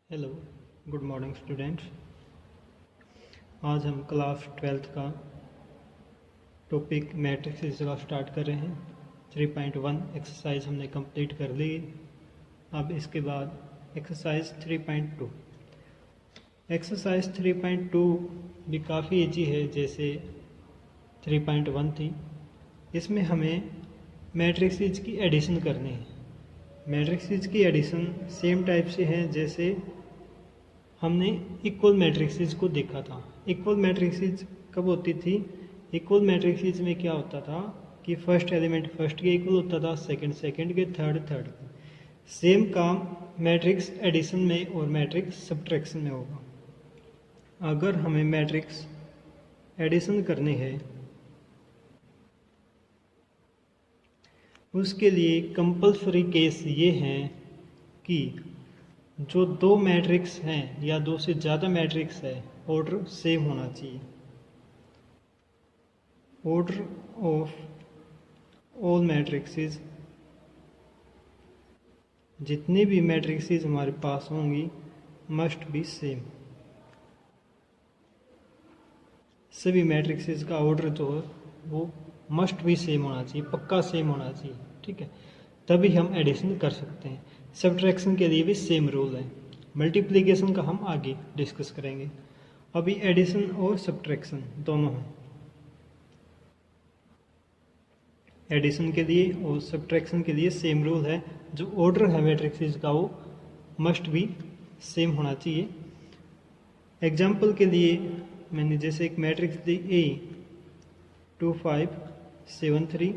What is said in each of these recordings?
Hello, good morning students. आज हम class 12th का टॉपिक मैट्रिक्स का स्टार्ट कर रहे हैं। 3.1 एक्सरसाइज हमने कंप्लीट कर ली। अब इसके बाद एक्सरसाइज 3.2। एक्सरसाइज 3.2 भी काफ़ी ईजी है, जैसे 3.1 थी। इसमें हमें मैट्रिक्स की एडिशन करनी है। मैट्रिक्स की एडिशन सेम टाइप से है जैसे हमने इक्वल मैट्रिक्स को देखा था। इक्वल मैट्रिक्स कब होती थी? इक्वल मैट्रिक्स में क्या होता था कि फर्स्ट एलिमेंट फर्स्ट के इक्वल होता था, सेकंड सेकंड के, थर्ड थर्ड के। सेम काम मैट्रिक्स एडिशन में और मैट्रिक्स सब्ट्रैक्शन में होगा। अगर हमें मैट्रिक्स एडिशन करनी है, उसके लिए कंपल्सरी केस ये है कि जो दो मैट्रिक्स हैं या दो से ज़्यादा मैट्रिक्स है, ऑर्डर सेम होना चाहिए। ऑर्डर ऑफ ऑल मैट्रिक्सेस, जितनी भी मैट्रिक्सेस हमारे पास होंगी, मस्ट बी सेम। सभी मैट्रिक्सेस का ऑर्डर जो है वो मस्ट बी सेम होना चाहिए, पक्का सेम होना चाहिए। ठीक है, तभी हम एडिशन कर सकते हैं। सब्ट्रैक्शन के लिए भी सेम रूल है। मल्टीप्लिकेशन का हम आगे डिस्कस करेंगे। अभी एडिशन और सब्ट्रैक्शन दोनों हैं। एडिशन के लिए और सब्ट्रैक्शन के लिए सेम रूल है। जो ऑर्डर है मैट्रिक्स का वो मस्ट भी सेम होना चाहिए। एग्जाम्पल के लिए मैंने जैसे एक मैट्रिक्स दी A 2 5 7 3।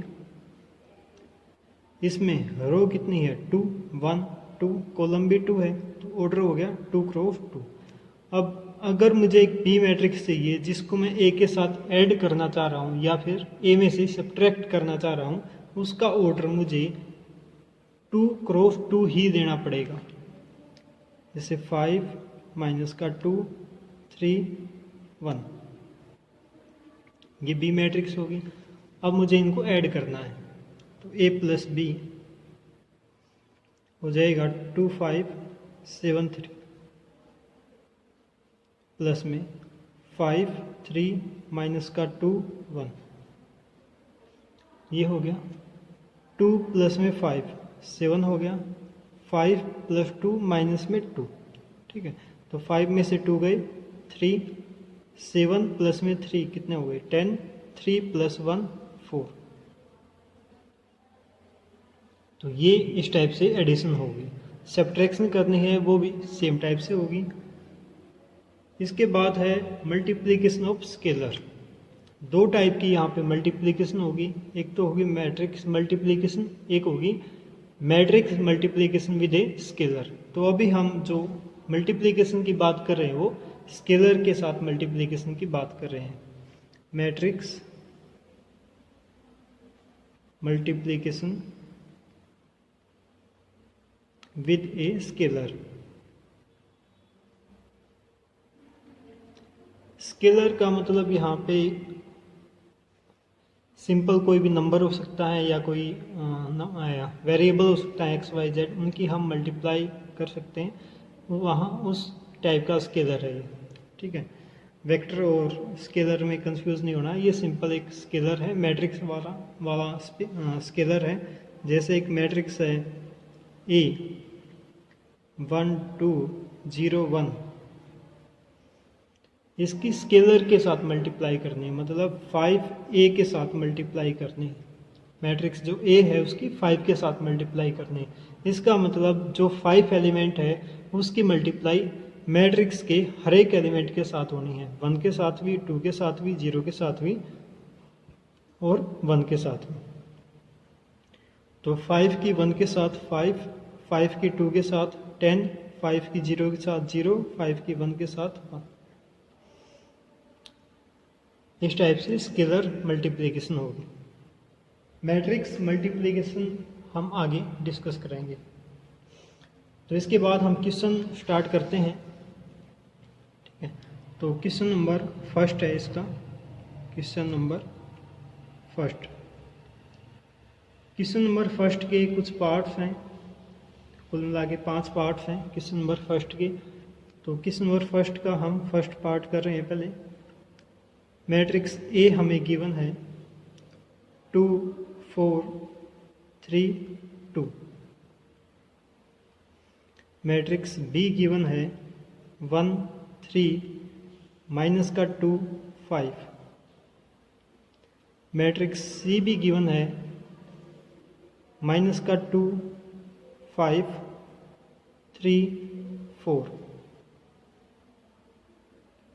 इसमें रो कितनी है? 2 1 2, कॉलम भी 2 है, तो ऑर्डर हो गया 2 क्रॉस 2। अब अगर मुझे एक बी मैट्रिक्स चाहिए जिसको मैं ए के साथ ऐड करना चाह रहा हूँ या फिर ए में से सब्ट्रैक्ट करना चाह रहा हूँ, उसका ऑर्डर मुझे 2 क्रॉस 2 ही देना पड़ेगा। जैसे 5 माइनस का 2 3 1, ये बी मैट्रिक्स होगी। अब मुझे इनको ऐड करना है, तो ए प्लस बी हो जाएगा 2 5 7 3 प्लस में 5 3 माइनस का 2 1। ये हो गया 2 प्लस में 5 7 हो गया, 5 प्लस 2 माइनस में 2। ठीक है, तो 5 में से 2 गए 3, 7 प्लस में 3 कितने हो गए 10, 3 प्लस 1 4। तो ये इस टाइप से एडिशन होगी। सब्ट्रैक्शन करनी है वो भी सेम टाइप से होगी। इसके बाद है मल्टीप्लिकेशन ऑफ स्केलर। दो टाइप की यहाँ पे मल्टीप्लिकेशन होगी। एक तो होगी मैट्रिक्स मल्टीप्लिकेशन, एक होगी matrix multiplication with a scalar. तो अभी हम जो मल्टीप्लिकेशन की बात कर रहे हैं वो स्केलर के साथ मल्टीप्लिकेशन की बात कर रहे हैं। Matrix multiplication with a scalar. Scalar का मतलब यहाँ पे सिंपल कोई भी नंबर हो सकता है या कोई वेरिएबल हो सकता है एक्स वाई जेड, उनकी हम मल्टीप्लाई कर सकते हैं, वहाँ उस टाइप का स्केलर है ये। ठीक है, वेक्टर और स्केलर में कंफ्यूज नहीं होना। ये सिंपल एक स्केलर है, मैट्रिक्स वाला स्केलर है। जैसे एक मैट्रिक्स है A 1 2 0 1, इसकी स्केलर के साथ मल्टीप्लाई करनी है, मतलब 5A के साथ मल्टीप्लाई करनी है। मैट्रिक्स जो A है उसकी 5 के साथ मल्टीप्लाई करनी है। इसका मतलब जो 5 एलिमेंट है उसकी मल्टीप्लाई मैट्रिक्स के हर एक एलिमेंट के साथ होनी है। 1 के साथ भी, 2 के साथ भी, 0 के साथ भी और 1 के साथ भी। तो 5 की 1 के साथ 5, 5 की 2 के साथ 10, 5 की 0 के साथ 0, 5 की 1 के साथ 1। इस टाइप से स्केलर मल्टीप्लिकेशन होगी। मैट्रिक्स मल्टीप्लिकेशन हम आगे डिस्कस करेंगे। तो इसके बाद हम क्वेश्चन स्टार्ट करते हैं। ठीक है, तो क्वेश्चन नंबर फर्स्ट है इसका। Question number first, question number first के कुछ पार्ट्स हैं, कुल मिला के 5 पार्ट्स हैं क्वेश्चन नंबर फर्स्ट के। तो क्वेश्चन नंबर फर्स्ट का हम फर्स्ट पार्ट कर रहे हैं। पहले मैट्रिक्स ए हमें गिवन है 2 4 3 2। मैट्रिक्स बी गिवन है 1 3 माइनस का 2 5। मैट्रिक्स सी भी गिवन है माइनस का 2 5 3 4।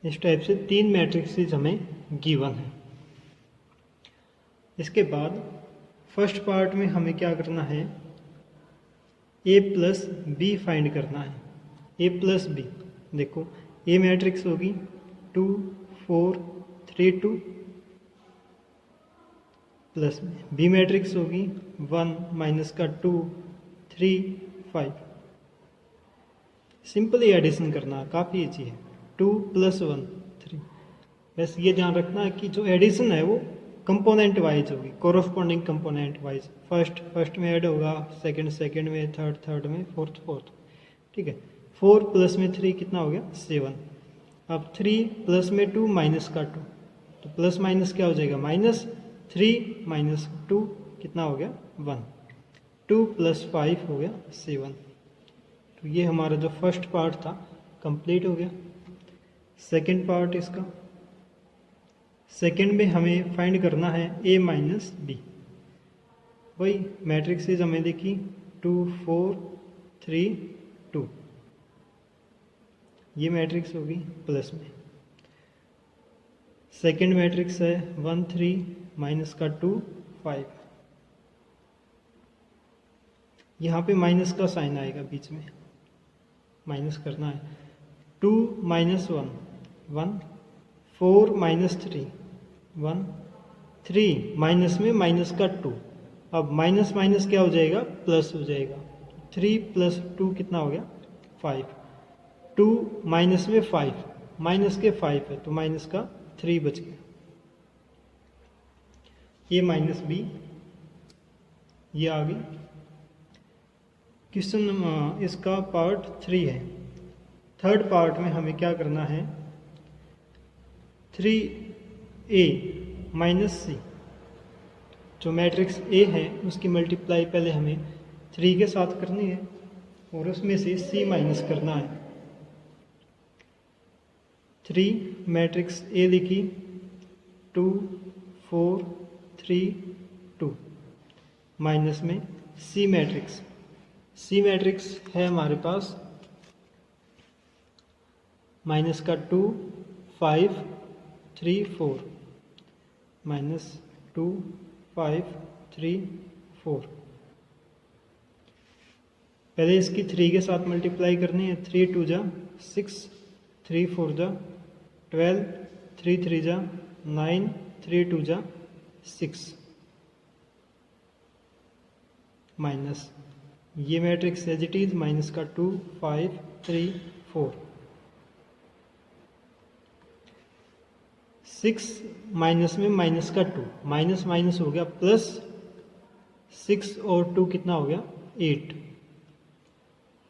इस टाइप से 3 मैट्रिक्सेस हमें गिवन है। इसके बाद फर्स्ट पार्ट में हमें क्या करना है, ए प्लस बी फाइंड करना है। ए प्लस बी, देखो ए मैट्रिक्स होगी 2 4 3 2 प्लस बी मैट्रिक्स होगी 1 माइनस का 2 3 5। सिंपली एडिशन करना, काफ़ी ईजी है। 2 + 1 3। बस ये ध्यान रखना है कि जो एडिशन है वो कंपोनेंट वाइज होगी, कोरस्पॉन्डिंग कंपोनेंट वाइज। फर्स्ट में ऐड होगा, सेकंड में, थर्ड में, फोर्थ। ठीक है। 4 + में 3 कितना हो गया 7। अब 3 + में 2 माइनस का 2, तो प्लस माइनस क्या हो जाएगा -3 - 2 कितना हो गया 1। 2 + 5 हो गया 7। तो ये हमारा जो फर्स्ट पार्ट था कंप्लीट हो गया। सेकंड पार्ट इसका, सेकंड में हमें फाइंड करना है a माइनस बी। वही मैट्रिक्सेस हमें देखी 2 4 3 2। ये मैट्रिक्स होगी प्लस में। सेकंड मैट्रिक्स है 1 3 माइनस का 2 5। यहाँ पे माइनस का साइन आएगा बीच में, माइनस करना है। 2 - 1 1, 4 - 3 1, 3 माइनस में माइनस का 2। अब माइनस माइनस क्या हो जाएगा प्लस हो जाएगा। 3 + 2 कितना हो गया 5। 2 माइनस में 5, माइनस के 5 है तो माइनस का 3 बच गया। ए माइनस बी ये आ गई। क्वेश्चन इसका पार्ट 3 है। थर्ड पार्ट में हमें क्या करना है, 3a - c। जो मैट्रिक्स ए है उसकी मल्टीप्लाई पहले हमें 3 के साथ करनी है और उसमें से c माइनस करना है। 3 मैट्रिक्स ए लिखी 2 4 3 2 माइनस में सी मैट्रिक्स है हमारे पास माइनस का 2 5 3 4 -2 5 3 4। पहले इसकी 3 के साथ मल्टीप्लाई करनी है। 3 2 जा 6, 3 4 जा 12, 3 3 जा 9, 3 2 जा 6 माइनस ये matrix as it is minus का 2 5 3 4। 6 माइनस में माइनस का 2, माइनस माइनस हो गया प्लस, 6 और 2 कितना हो गया 8।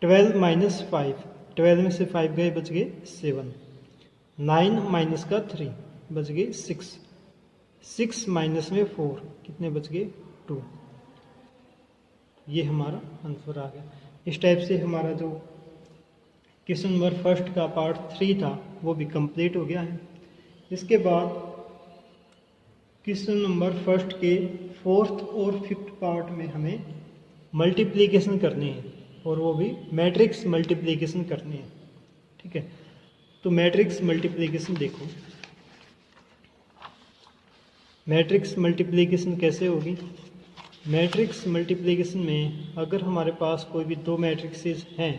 12 - 5, 12 में से 5 गए बच गए 7। 9 माइनस का 3 बच गए 6। 6 माइनस में 4 कितने बच गए 2। ये हमारा आंसर आ गया। इस टाइप से हमारा जो क्वेश्चन नंबर फर्स्ट का पार्ट 3 था वो भी कंप्लीट हो गया है। इसके बाद क्वेश्चन नंबर फर्स्ट के 4th और 5th पार्ट में हमें मल्टीप्लिकेशन करनी है और वो भी मैट्रिक्स मल्टीप्लिकेशन करनी है। ठीक है, तो मैट्रिक्स मल्टीप्लिकेशन देखो। मैट्रिक्स मल्टीप्लिकेशन कैसे होगी। मैट्रिक्स मल्टीप्लिकेशन में अगर हमारे पास कोई भी 2 मैट्रिक्सेस हैं,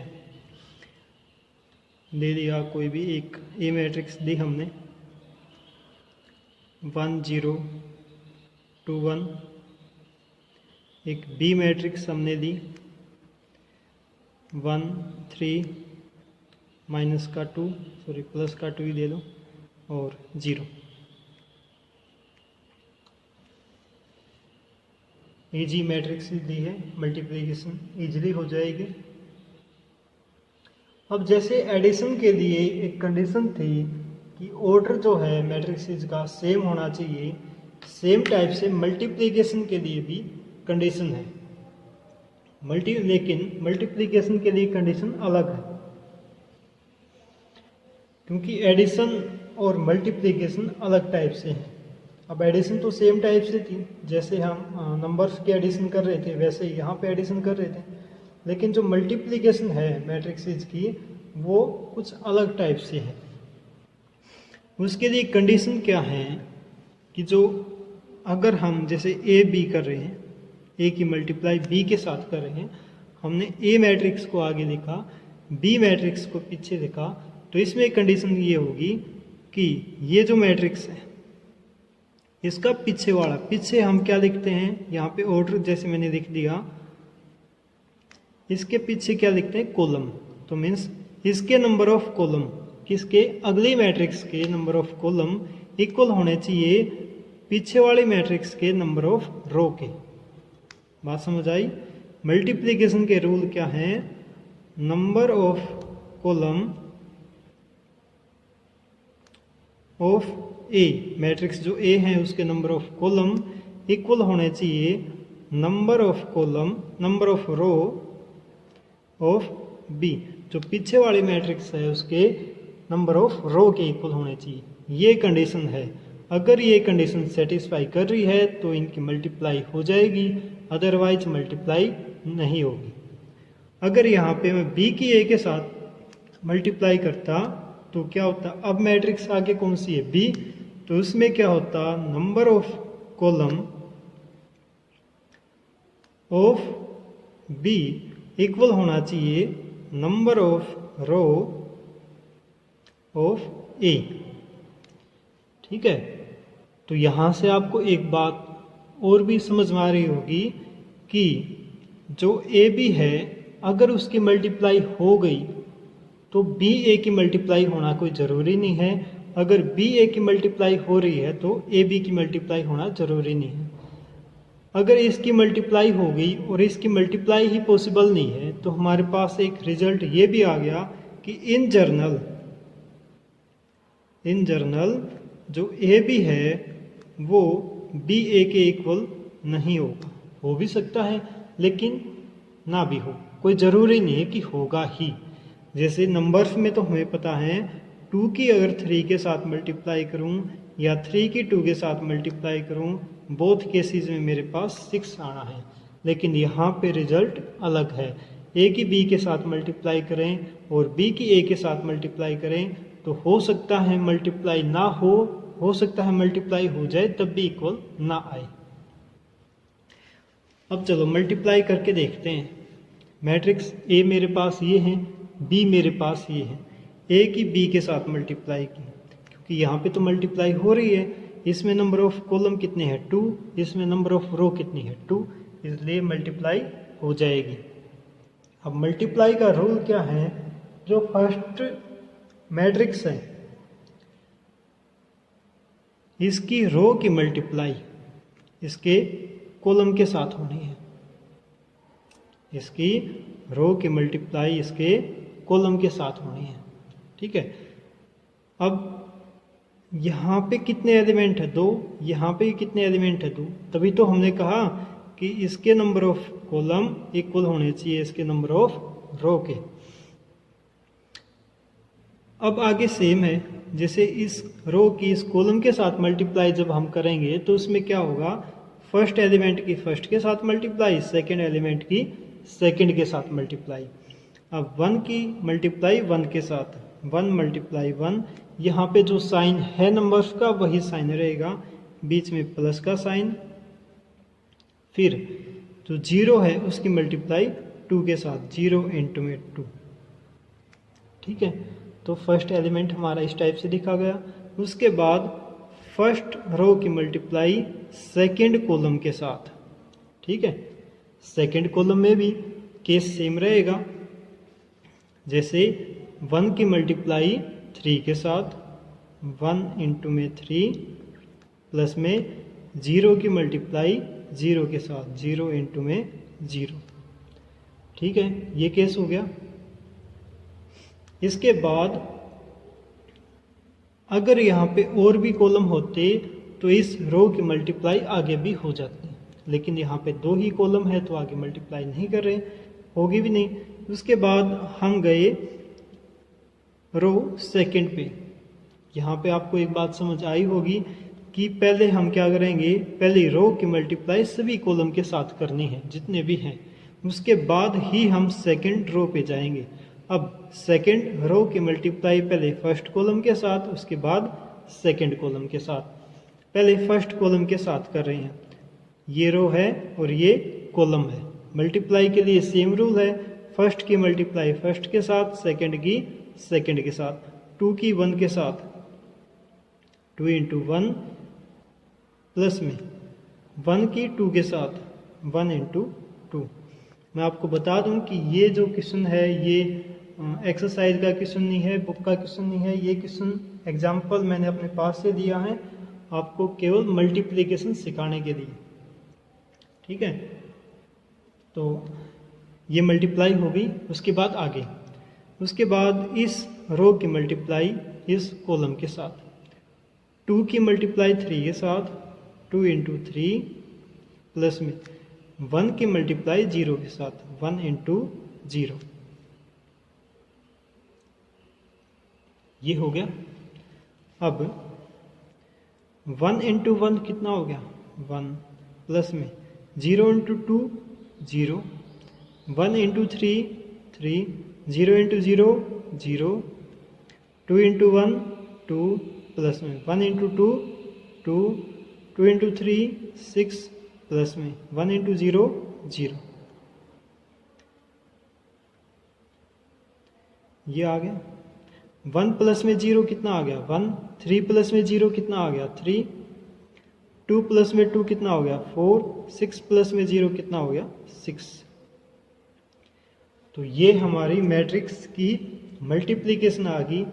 ले लिया कोई भी एक ए मैट्रिक्स दी हमने 1 0 2 1, एक बी मैट्रिक्स हमने दी 1 3 माइनस का 2 सॉरी प्लस का 2 ही दे दो और 0। इजी मैट्रिक्स दी है, मल्टीप्लिकेशन इजीली हो जाएगी। अब जैसे एडिशन के लिए एक कंडीशन थी कि ऑर्डर जो है मैट्रिक्स का सेम होना चाहिए, सेम टाइप से मल्टीप्लिकेशन के लिए भी कंडीशन है। लेकिन मल्टीप्लिकेशन के लिए कंडीशन अलग है, क्योंकि एडिशन और मल्टीप्लिकेशन अलग टाइप से हैं। अब एडिशन तो सेम टाइप से थी, जैसे हम नंबर्स के एडिशन कर रहे थे वैसे ही यहाँ पे एडिशन कर रहे थे, लेकिन जो मल्टीप्लिकेशन है मैट्रिक्स की वो कुछ अलग टाइप से है। उसके लिए कंडीशन क्या है कि जो अगर हम जैसे ए बी कर रहे हैं, ए की मल्टीप्लाई बी के साथ कर रहे हैं, हमने ए मैट्रिक्स को आगे लिखा, बी मैट्रिक्स को पीछे लिखा, तो इसमें कंडीशन ये होगी कि ये जो मैट्रिक्स है इसका पीछे वाला, पीछे हम क्या लिखते हैं यहाँ पे ऑर्डर जैसे मैंने लिख दिया, इसके पीछे क्या लिखते हैं कॉलम, तो मीन्स इसके नंबर ऑफ कॉलम किसके अगले मैट्रिक्स के नंबर ऑफ कॉलम इक्वल होने चाहिए पीछे वाले मैट्रिक्स के नंबर ऑफ रो के। बात समझ आई? मल्टीप्लिकेशन के रूल क्या हैं? Number of column of A, matrix जो ए है उसके नंबर ऑफ कॉलम इक्वल होने चाहिए number of column, number of row of B, जो पीछे वाली मैट्रिक्स है उसके नंबर ऑफ रो के इक्वल होने चाहिए। ये कंडीशन है। अगर ये कंडीशन सेटिस्फाई कर रही है तो इनकी मल्टीप्लाई हो जाएगी, अदरवाइज मल्टीप्लाई नहीं होगी। अगर यहाँ पे मैं बी की ए के साथ मल्टीप्लाई करता तो क्या होता? अब मैट्रिक्स आगे कौन सी है? बी, तो उसमें क्या होता? Number of column of B equal होना चाहिए number of row of A. ठीक है, तो यहां से आपको एक बात और भी समझ में आ रही होगी कि जो ए बी है अगर उसकी मल्टीप्लाई हो गई तो बी ए की मल्टीप्लाई होना कोई ज़रूरी नहीं है। अगर बी ए की मल्टीप्लाई हो रही है तो ए बी की मल्टीप्लाई होना ज़रूरी नहीं है। अगर इसकी मल्टीप्लाई हो गई और इसकी मल्टीप्लाई ही पॉसिबल नहीं है तो हमारे पास एक रिजल्ट ये भी आ गया कि इन जनरल जो ए बी है वो बी ए के इक्वल नहीं होगा। हो भी सकता है लेकिन ना भी हो, कोई ज़रूरी नहीं है कि होगा ही। जैसे नंबर्स में तो हमें पता है 2 की अगर 3 के साथ मल्टीप्लाई करूं या 3 की 2 के साथ मल्टीप्लाई करूं, बोथ केसेस में मेरे पास 6 आना है। लेकिन यहाँ पे रिजल्ट अलग है। ए की बी के साथ मल्टीप्लाई करें और बी की ए के साथ मल्टीप्लाई करें तो हो सकता है मल्टीप्लाई ना हो सकता है मल्टीप्लाई हो जाए तब भी इक्वल ना आए। अब चलो मल्टीप्लाई करके देखते हैं। मैट्रिक्स ए मेरे पास ये है, बी मेरे पास ये है। ए की बी के साथ मल्टीप्लाई की, क्योंकि यहाँ पे तो मल्टीप्लाई हो रही है। इसमें नंबर ऑफ कॉलम कितने हैं? 2, इसमें नंबर ऑफ रो कितनी है? 2, इसलिए मल्टीप्लाई हो जाएगी। अब मल्टीप्लाई का रूल क्या है? जो फर्स्ट मैट्रिक्स है इसकी रो की मल्टीप्लाई इसके कॉलम के साथ होनी है। इसकी रो की मल्टीप्लाई इसके कॉलम के साथ होनी है। ठीक है, अब यहाँ पे कितने एलिमेंट है? 2, यहाँ पे कितने एलिमेंट है? 2। तभी तो हमने कहा कि इसके नंबर ऑफ कॉलम इक्वल होने चाहिए इसके नंबर ऑफ रो के। अब आगे सेम है, जैसे इस रो की इस कॉलम के साथ मल्टीप्लाई जब हम करेंगे तो उसमें क्या होगा? फर्स्ट एलिमेंट की फर्स्ट के साथ मल्टीप्लाई, सेकेंड एलिमेंट की सेकेंड के साथ मल्टीप्लाई। अब 1 की मल्टीप्लाई 1 के साथ, 1 मल्टीप्लाई 1, यहाँ पे जो साइन है नंबर्स का वही साइन रहेगा, बीच में प्लस का साइन। फिर जो 0 है उसकी मल्टीप्लाई 2 के साथ, 0 इंटू में 2। ठीक है, तो फर्स्ट एलिमेंट हमारा इस टाइप से लिखा गया। उसके बाद फर्स्ट रो की मल्टीप्लाई सेकेंड कॉलम के साथ। ठीक है, सेकेंड कॉलम में भी केस सेम रहेगा। जैसे 1 की मल्टीप्लाई 3 के साथ, 1 इंटू में 3, प्लस में 0 की मल्टीप्लाई 0 के साथ, 0 इंटू में 0। ठीक है, ये केस हो गया। इसके बाद अगर यहाँ पे और भी कॉलम होते तो इस रो की मल्टीप्लाई आगे भी हो जाती, लेकिन यहाँ पे 2 ही कॉलम है तो आगे मल्टीप्लाई नहीं कर रहे, होगी भी नहीं। उसके बाद हम गए रो सेकंड पे। यहाँ पे आपको एक बात समझ आई होगी कि पहले हम क्या करेंगे, पहले रो की मल्टीप्लाई सभी कॉलम के साथ करनी है जितने भी हैं, उसके बाद ही हम सेकंड रो पे जाएंगे। अब सेकंड रो की मल्टीप्लाई पहले फर्स्ट कॉलम के साथ, उसके बाद सेकंड कॉलम के साथ। पहले फर्स्ट कॉलम के साथ कर रहे हैं, ये रो है और ये कॉलम है। मल्टीप्लाई के लिए सेम रूल है, फर्स्ट की मल्टीप्लाई फर्स्ट के साथ, सेकंड की सेकंड के साथ, 2 की 1 के साथ, 2 इंटू 1 प्लस में 1 की 2 के साथ 1 इंटू 2। मैं आपको बता दूं कि ये जो क्वेश्चन है ये एक्सरसाइज का क्वेश्चन नहीं है, बुक का क्वेश्चन नहीं है। ये क्वेश्चन एग्जाम्पल मैंने अपने पास से दिया है आपको केवल मल्टीप्लिकेशन सिखाने के लिए, ठीक है। तो ये मल्टीप्लाई हो गई, उसके बाद आगे, उसके बाद इस रो की मल्टीप्लाई इस कॉलम के साथ, 2 की मल्टीप्लाई 3 के साथ, 2 इंटू 3 प्लस में 1 की मल्टीप्लाई 0 के साथ, 1 इंटू 0। ये हो गया। अब 1 इंटू 1 कितना हो गया, 1 प्लस में 0 into 2 0, 1 into 3 3, 0 into 0 0, 2 into 1 2 plus में 1 इंटू 2 2, 2 इंटू 3 6 प्लस में 1 इंटू 0 0। ये आ गया। 1 प्लस में 0 कितना आ गया 1, 3 प्लस में 0 कितना आ गया 3, 2 प्लस में 2 कितना हो गया 4, 6 प्लस में 0 कितना हो गया 6। तो ये हमारी मैट्रिक्स की मल्टीप्लिकेशन आ गई।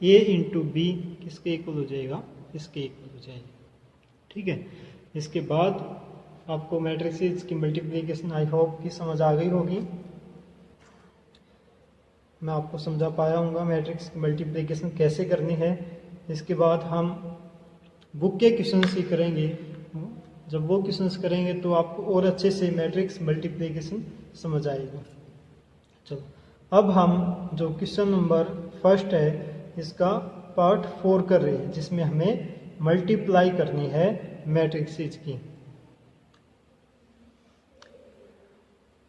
a इंटू बी किसके इक्वल हो जाएगा, इसके इक्वल हो जाएगा, ठीक है। इसके बाद आपको मैट्रिक्स की मल्टीप्लिकेशन आई होप की समझ आ गई होगी। मैं आपको समझा पाया हूँगा मैट्रिक्स की मल्टीप्लिकेशन कैसे करनी है। इसके बाद हम बुक के क्वेश्चंस ही करेंगे। जब वो क्वेश्चंस करेंगे तो आपको और अच्छे से मैट्रिक्स मल्टीप्लिकेशन समझ आएगा। चलो अब हम जो क्वेश्चन नंबर फर्स्ट है इसका पार्ट 4 कर रहे हैं, जिसमें हमें मल्टीप्लाई करनी है मैट्रिक्सेस की।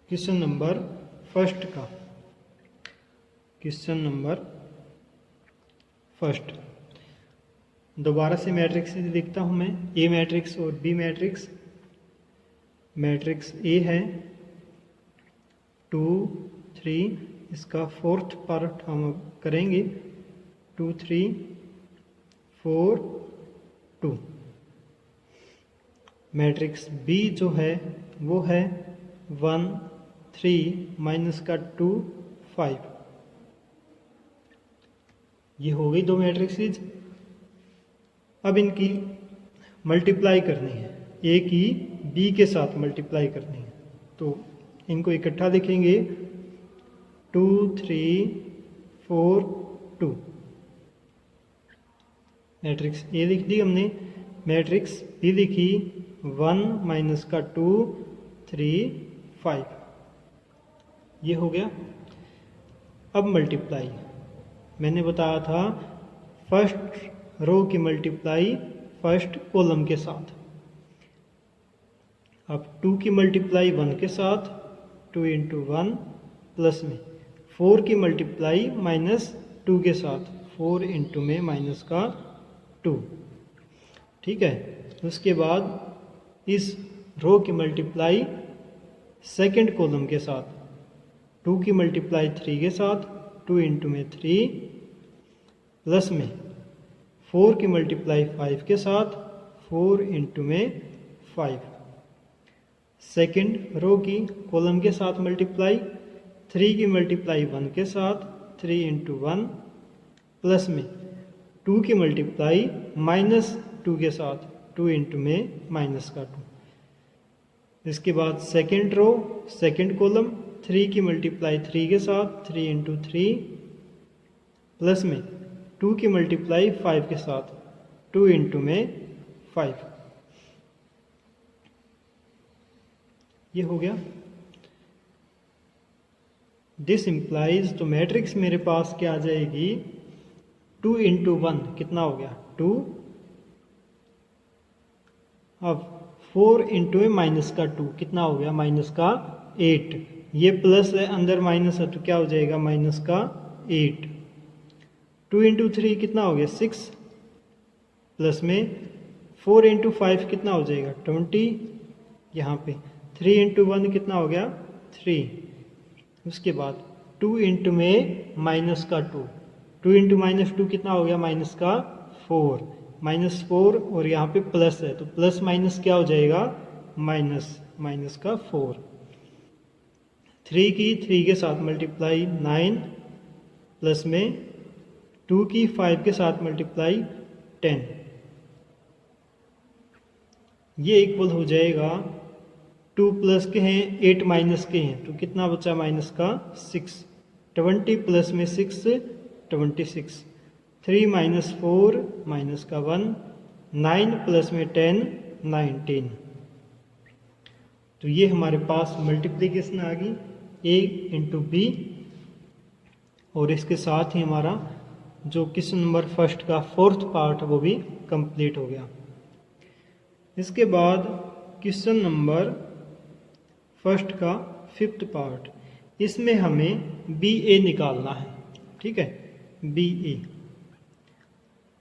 क्वेश्चन नंबर फर्स्ट का, क्वेश्चन नंबर फर्स्ट, दोबारा से मैट्रिक्स लिखता हूं मैं, ए मैट्रिक्स और बी मैट्रिक्स। मैट्रिक्स ए है 2 3, इसका फोर्थ पार्ट हम करेंगे 2 3 4 2। मैट्रिक्स बी जो है वो है 1 3 माइनस का 2 5। ये हो गई 2 मैट्रिक्सेज। अब इनकी मल्टीप्लाई करनी है, ए की बी के साथ मल्टीप्लाई करनी है, तो इनको इकट्ठा लिखेंगे 2 3 4 2। मैट्रिक्स ए लिख दी हमने, मैट्रिक्स बी लिखी 1 माइनस का 2 3 5। ये हो गया। अब मल्टीप्लाई, मैंने बताया था फर्स्ट रो की मल्टीप्लाई फर्स्ट कॉलम के साथ। अब 2 की मल्टीप्लाई 1 के साथ, 2 इंटू 1 प्लस में 4 की मल्टीप्लाई माइनस 2 के साथ, 4 इंटू में माइनस का 2, ठीक है। उसके बाद इस रो की मल्टीप्लाई सेकंड कॉलम के साथ, 2 की मल्टीप्लाई 3 के साथ, 2 इंटू में 3 प्लस में 4 की मल्टीप्लाई 5 के साथ, 4 इंटू में 5। सेकंड रो की कॉलम के साथ मल्टीप्लाई, 3 की मल्टीप्लाई 1 के साथ, 3 इंटू 1 प्लस में 2 की मल्टीप्लाई माइनस 2 के साथ, 2 इंटू में माइनस का 2। इसके बाद सेकंड रो सेकंड कॉलम, 3 की मल्टीप्लाई 3 के साथ, 3 इंटू 3 प्लस में 2 की मल्टीप्लाई 5 के साथ, 2 इंटू में 5, ये हो गया। दिस इम्प्लाइज, तो मैट्रिक्स मेरे पास क्या आ जाएगी, 2 इंटू 1 कितना हो गया 2, अब 4 इंटू में माइनस का 2 कितना हो गया माइनस का 8, ये प्लस है अंदर माइनस है तो क्या हो जाएगा माइनस का 8। 2 इंटू 3 कितना हो गया 6, प्लस में 4 इंटू 5 कितना हो जाएगा 20, यहाँ पे 3 इंटू 1 कितना हो गया 3, उसके बाद 2 इंटू में माइनस का 2, 2 इंटू माइनस 2 कितना हो गया माइनस का 4, माइनस 4 और यहाँ पे प्लस है तो प्लस माइनस क्या हो जाएगा माइनस, माइनस का 4। 3 की 3 के साथ मल्टीप्लाई 9, प्लस में 2 की 5 के साथ मल्टीप्लाई 10, ये इक्वल हो जाएगा 2 प्लस के हैं 8 माइनस के हैं तो कितना बचा माइनस का 6, 20 प्लस में 6 26, 3 माइनस 4 माइनस का 1, 9 प्लस में 10 19। तो ये हमारे पास मल्टीप्लिकेशन आ गई a इंटू बी, और इसके साथ ही हमारा जो क्वेश्चन नंबर फर्स्ट का 4th पार्ट वो भी कंप्लीट हो गया। इसके बाद क्वेश्चन नंबर फर्स्ट का 5th पार्ट, इसमें हमें बी ए निकालना है, ठीक है बी ए,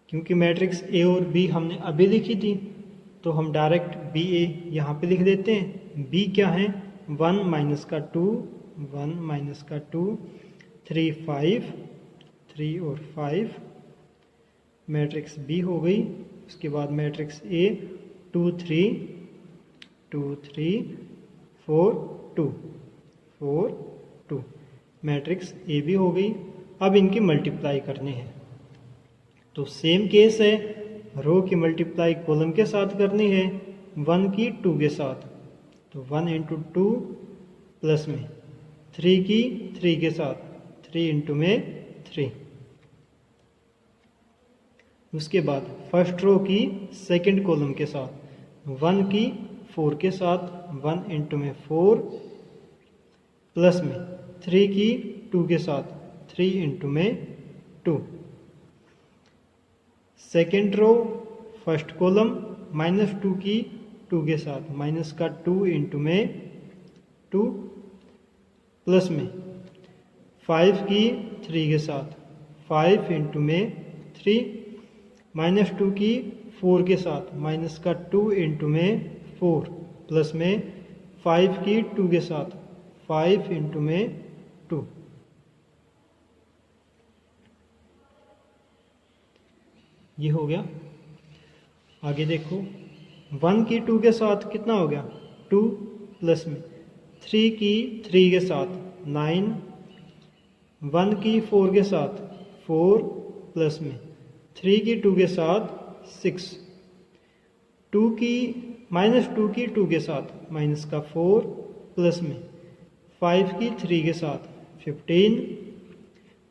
क्योंकि मैट्रिक्स ए और बी हमने अभी लिखी थी तो हम डायरेक्ट बी ए यहाँ पे लिख देते हैं। बी क्या है 1 माइनस का 2, 1 माइनस का 2, 3 5, 3 और 5, मैट्रिक्स बी हो गई। उसके बाद मैट्रिक्स ए 2 3, 2 3, 4 2, 4 2, मैट्रिक्स ए भी हो गई। अब इनकी मल्टीप्लाई करनी है तो सेम केस है, रो की मल्टीप्लाई कॉलम के साथ करनी है, 1 की 2 के साथ, तो 1 इंटू 2 प्लस में 3 की 3 के साथ, 3 इंटू में 3। उसके बाद फर्स्ट रो की सेकंड कॉलम के साथ 1 की 4 के साथ, 1 इंटू में 4 प्लस में 3 की 2 के साथ, 3 इंटू में 2। Second row first column minus 2 की 2 के साथ, माइनस का 2 इंटू में 2 प्लस में 5 की 3 के साथ, 5 इंटू में 3, माइनस 2 की 4 के साथ, माइनस का 2 इंटू में 4 प्लस में 5 की 2 के साथ, 5 इंटू में 2। ये हो गया। आगे देखो 1 की 2 के साथ कितना हो गया 2 प्लस में 3 की 3 के साथ 9, 1 की 4 के साथ 4 प्लस में 3 की 2 के साथ 6, 2 की माइनस 2 की 2 के साथ माइनस का 4 प्लस में 5 की 3 के साथ 15,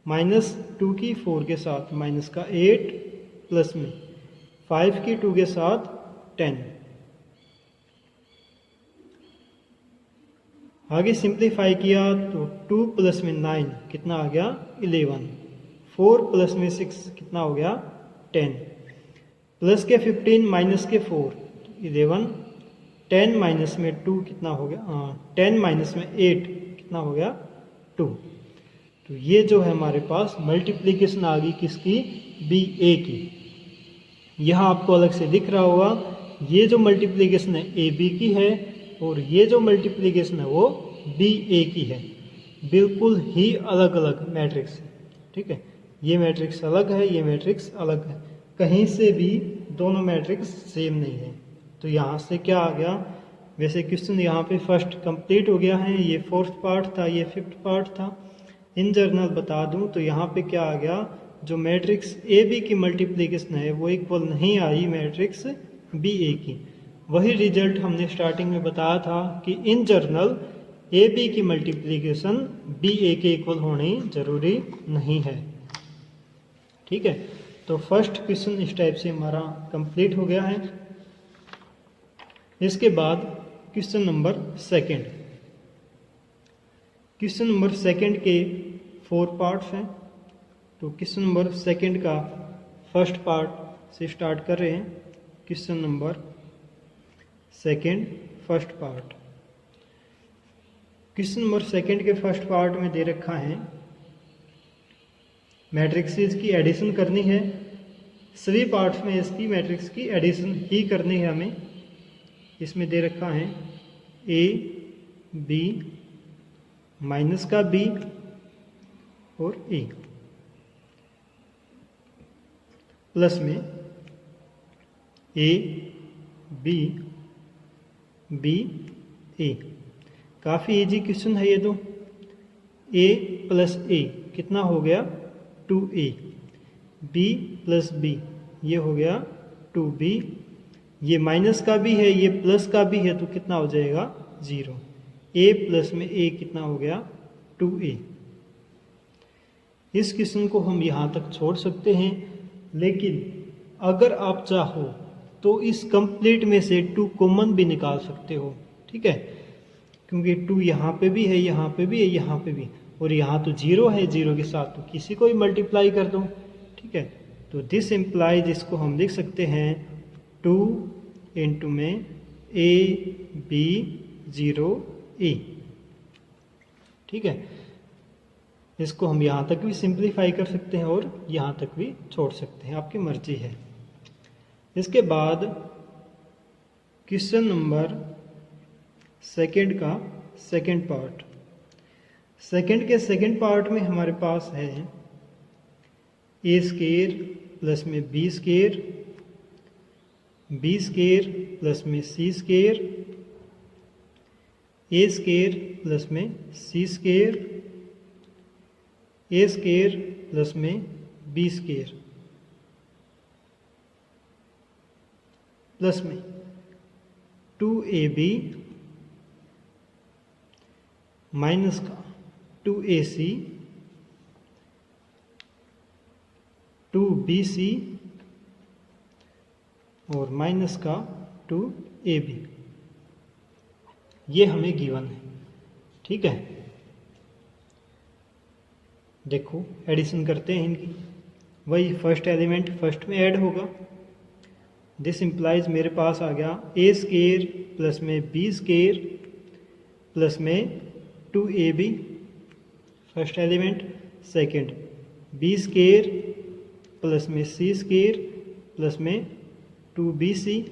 माइनस 2 की 4 के साथ माइनस का 8 प्लस में 5 की 2 के साथ 10। आगे सिंप्लीफाई किया तो 2 प्लस में 9 कितना आ गया 11, 4 प्लस में 6 कितना हो गया 10, प्लस के 15 माइनस के 4 11, 10 माइनस में 2 कितना हो गया 10 माइनस में 8 कितना हो गया 2। तो ये जो है हमारे पास मल्टीप्लिकेशन आ गई किसकी बी ए की। यहाँ आपको अलग से दिख रहा होगा, ये जो मल्टीप्लिकेशन है ए बी की है और ये जो मल्टीप्लिकेशन है वो बी ए की है, बिल्कुल ही अलग अलग मैट्रिक्स है, ठीक है। ये मैट्रिक्स अलग है, ये मैट्रिक्स अलग है, कहीं से भी दोनों मैट्रिक्स सेम नहीं है। तो यहाँ से क्या आ गया, वैसे क्वेश्चन यहाँ पे फर्स्ट कंप्लीट हो गया है, ये 4th पार्ट था, ये 5th पार्ट था। इन जनरल बता दूं तो यहाँ पे क्या आ गया, जो मैट्रिक्स ए बी की मल्टीप्लिकेशन है वो इक्वल नहीं आई मैट्रिक्स बी ए की। वही रिजल्ट हमने स्टार्टिंग में बताया था कि इन जनरल ए बी की मल्टीप्लिकेशन बी ए के इक्वल होनी जरूरी नहीं है। ठीक है, तो फर्स्ट क्वेश्चन इस टाइप से हमारा कंप्लीट हो गया है। इसके बाद question number second. Question number second के 4 पार्ट्स हैं। तो क्वेश्चन नंबर सेकंड का फर्स्ट पार्ट से स्टार्ट कर रहे हैं। Question number second first part. Question number second के फर्स्ट पार्ट में दे रखा है मैट्रिक्सेस की एडिशन करनी है। सभी पार्ट्स में इसकी मैट्रिक्स की एडिशन ही करनी है हमें। इसमें दे रखा है ए बी माइनस का बी और ए प्लस में ए बी बी ए। काफ़ी इजी क्वेश्चन है ये तो। a प्लस ए कितना हो गया 2a, b प्लस b ये हो गया 2b, ये माइनस का भी है ये प्लस का भी है तो कितना हो जाएगा 0। a प्लस में a कितना हो गया 2a। इस क्वेश्चन को हम यहाँ तक छोड़ सकते हैं, लेकिन अगर आप चाहो तो इस कंप्लीट में से 2 कॉमन भी निकाल सकते हो। ठीक है, क्योंकि 2 यहाँ पे भी है, यहाँ पे भी है, यहाँ पे भी, और यहाँ तो 0 है, 0 के साथ तो किसी को भी मल्टीप्लाई कर दो। ठीक है, तो दिस इम्प्लाइज इसको हम लिख सकते हैं 2 इंटू में a b 0 a। ठीक है, इसको हम यहाँ तक भी सिंप्लीफाई कर सकते हैं और यहाँ तक भी छोड़ सकते हैं, आपकी मर्जी है। इसके बाद क्वेश्चन नंबर सेकंड का सेकंड पार्ट। सेकंड के सेकंड पार्ट में हमारे पास है ए स्केयर प्लस में B square, B square plus में C square, A square plus में C square, A square plus में बी स्केयर प्लस में 2ab माइनस का 2ac 2bc और माइनस का 2ab, ये हमें गिवन है। ठीक है, देखो एडिशन करते हैं इनकी। वही फर्स्ट एलिमेंट फर्स्ट में ऐड होगा। दिस इम्प्लाइज मेरे पास आ गया ए स्केयर प्लस में बी स्केयर प्लस में 2ab first element, second B square plus में सी स्केयर प्लस में 2bc,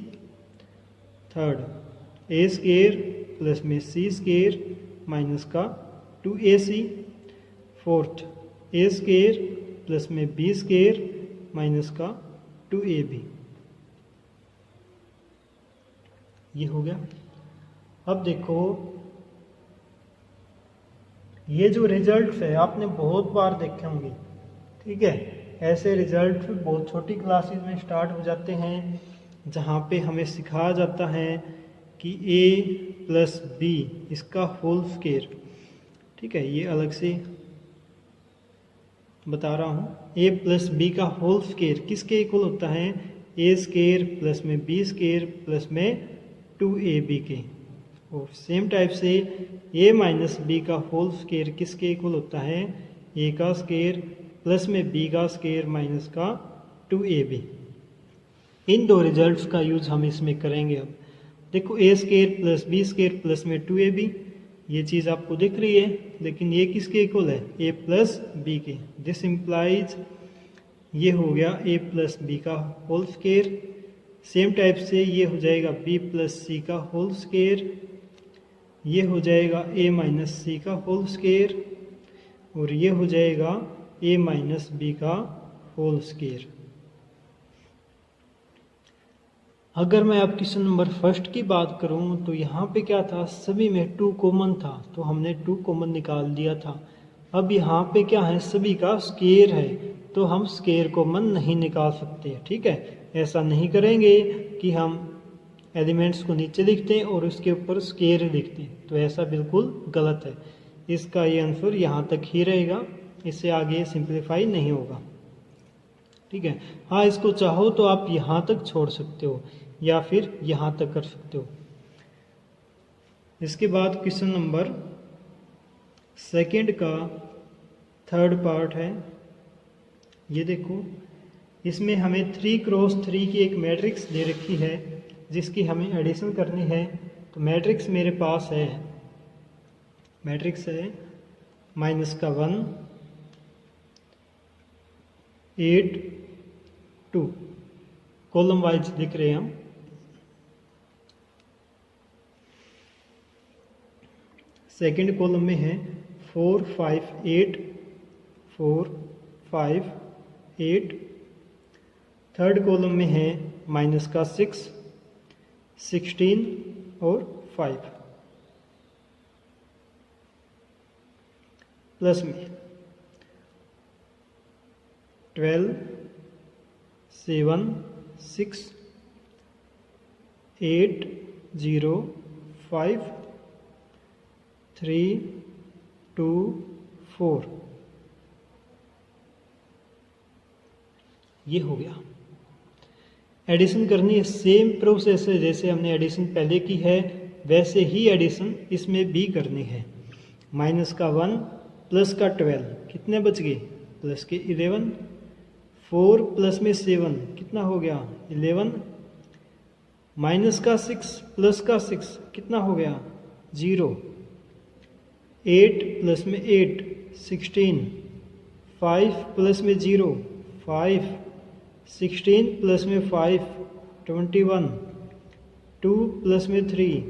third A square plus में सी स्केयर माइनस का 2ac, फोर्थ ए स्केयर प्लस में बी स्केयर माइनस का 2ab। ये हो गया। अब देखो ये जो रिजल्ट है आपने बहुत बार देखे होंगे। ठीक है, ऐसे रिजल्ट बहुत छोटी क्लासेस में स्टार्ट हो जाते हैं, जहाँ पे हमें सिखाया जाता है कि a प्लस बी इसका होल स्क्वायर। ठीक है, ये अलग से बता रहा हूँ। a प्लस बी का होल स्क्वायर किसके इक्वल होता है, ए स्क्वायर प्लस में बी स्क्वायर प्लस में 2ab के। और सेम टाइप से a माइनस बी का होल स्क्वायर किसके इक्वल होता है, a का स्क्वायर प्लस में b का स्क्वायर माइनस का 2ab। इन दो रिजल्ट्स का यूज हम इसमें करेंगे। अब देखो a square plus B square plus में 2ab, ये चीज़ आपको दिख रही है, लेकिन ये किसके इक्वल है, a प्लस बी के। दिस इम्प्लाइज ये हो गया a प्लस बी का होल स्क्वायर। सेम टाइप से ये हो जाएगा b प्लस सी का होल स्क्वायर, ये हो जाएगा a माइनस सी का होल स्क्वायर, और ये हो जाएगा a माइनस बी का होल स्क्वायर। अगर मैं अब क्वेश्चन नंबर फर्स्ट की बात करूं तो यहाँ पे क्या था, सभी में 2 कॉमन था तो हमने 2 कॉमन निकाल दिया था। अब यहाँ पे क्या है, सभी का स्क्वायर है तो हम स्क्वायर कॉमन नहीं निकाल सकते। ठीक है, ऐसा नहीं करेंगे कि हम एलिमेंट्स को नीचे लिखते हैं और उसके ऊपर स्क्वायर लिखते हैं, तो ऐसा बिल्कुल गलत है। इसका ये आंसर यहाँ तक ही रहेगा, इससे आगे सिंप्लीफाई नहीं होगा। ठीक है। हाँ, इसको चाहो तो आप यहाँ तक छोड़ सकते हो या फिर यहाँ तक कर सकते हो। इसके बाद क्वेश्चन नंबर सेकंड का थर्ड पार्ट है। ये देखो, इसमें हमें 3x3 की एक मैट्रिक्स दे रखी है जिसकी हमें एडिशन करनी है। तो मैट्रिक्स मेरे पास है, मैट्रिक्स है -1 8 2, कॉलम वाइज लिख रहे हैं हम। सेकंड कॉलम में है 4 5 8 4 5 8। थर्ड कॉलम में है -6 16 और 5, प्लस में 12 7 6 8 0 5 3 2 4। ये हो गया। एडिशन करनी है, सेम प्रोसेस है जैसे हमने एडिशन पहले की है वैसे ही एडिशन इसमें भी करनी है। -1 प्लस का 12 कितने बच गए, प्लस के 11। 4 प्लस में 7 कितना हो गया 11। -6 प्लस का 6 कितना हो गया 0। 8 प्लस में 8 16। 5 प्लस में 0 5। 16 प्लस में 5 21। 2 प्लस में 3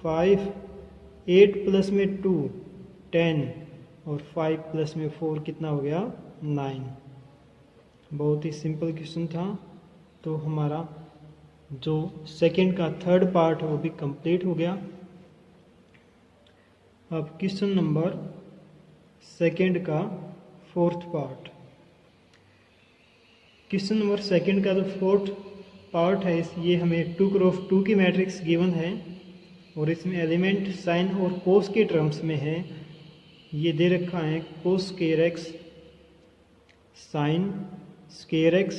5। 8 प्लस में 2 10 और 5 प्लस में 4 कितना हो गया 9। बहुत ही सिंपल क्वेश्चन था। तो हमारा जो सेकंड का थर्ड पार्ट है वो भी कंप्लीट हो गया। अब क्वेश्चन नंबर सेकंड का fourth part. Question number second का जो फोर्थ पार्ट है ये हमें 2x2 की मैट्रिक्स गिवन है और इसमें एलिमेंट साइन और कोस के टर्म्स में है। ये दे रखा है cos square x sine square x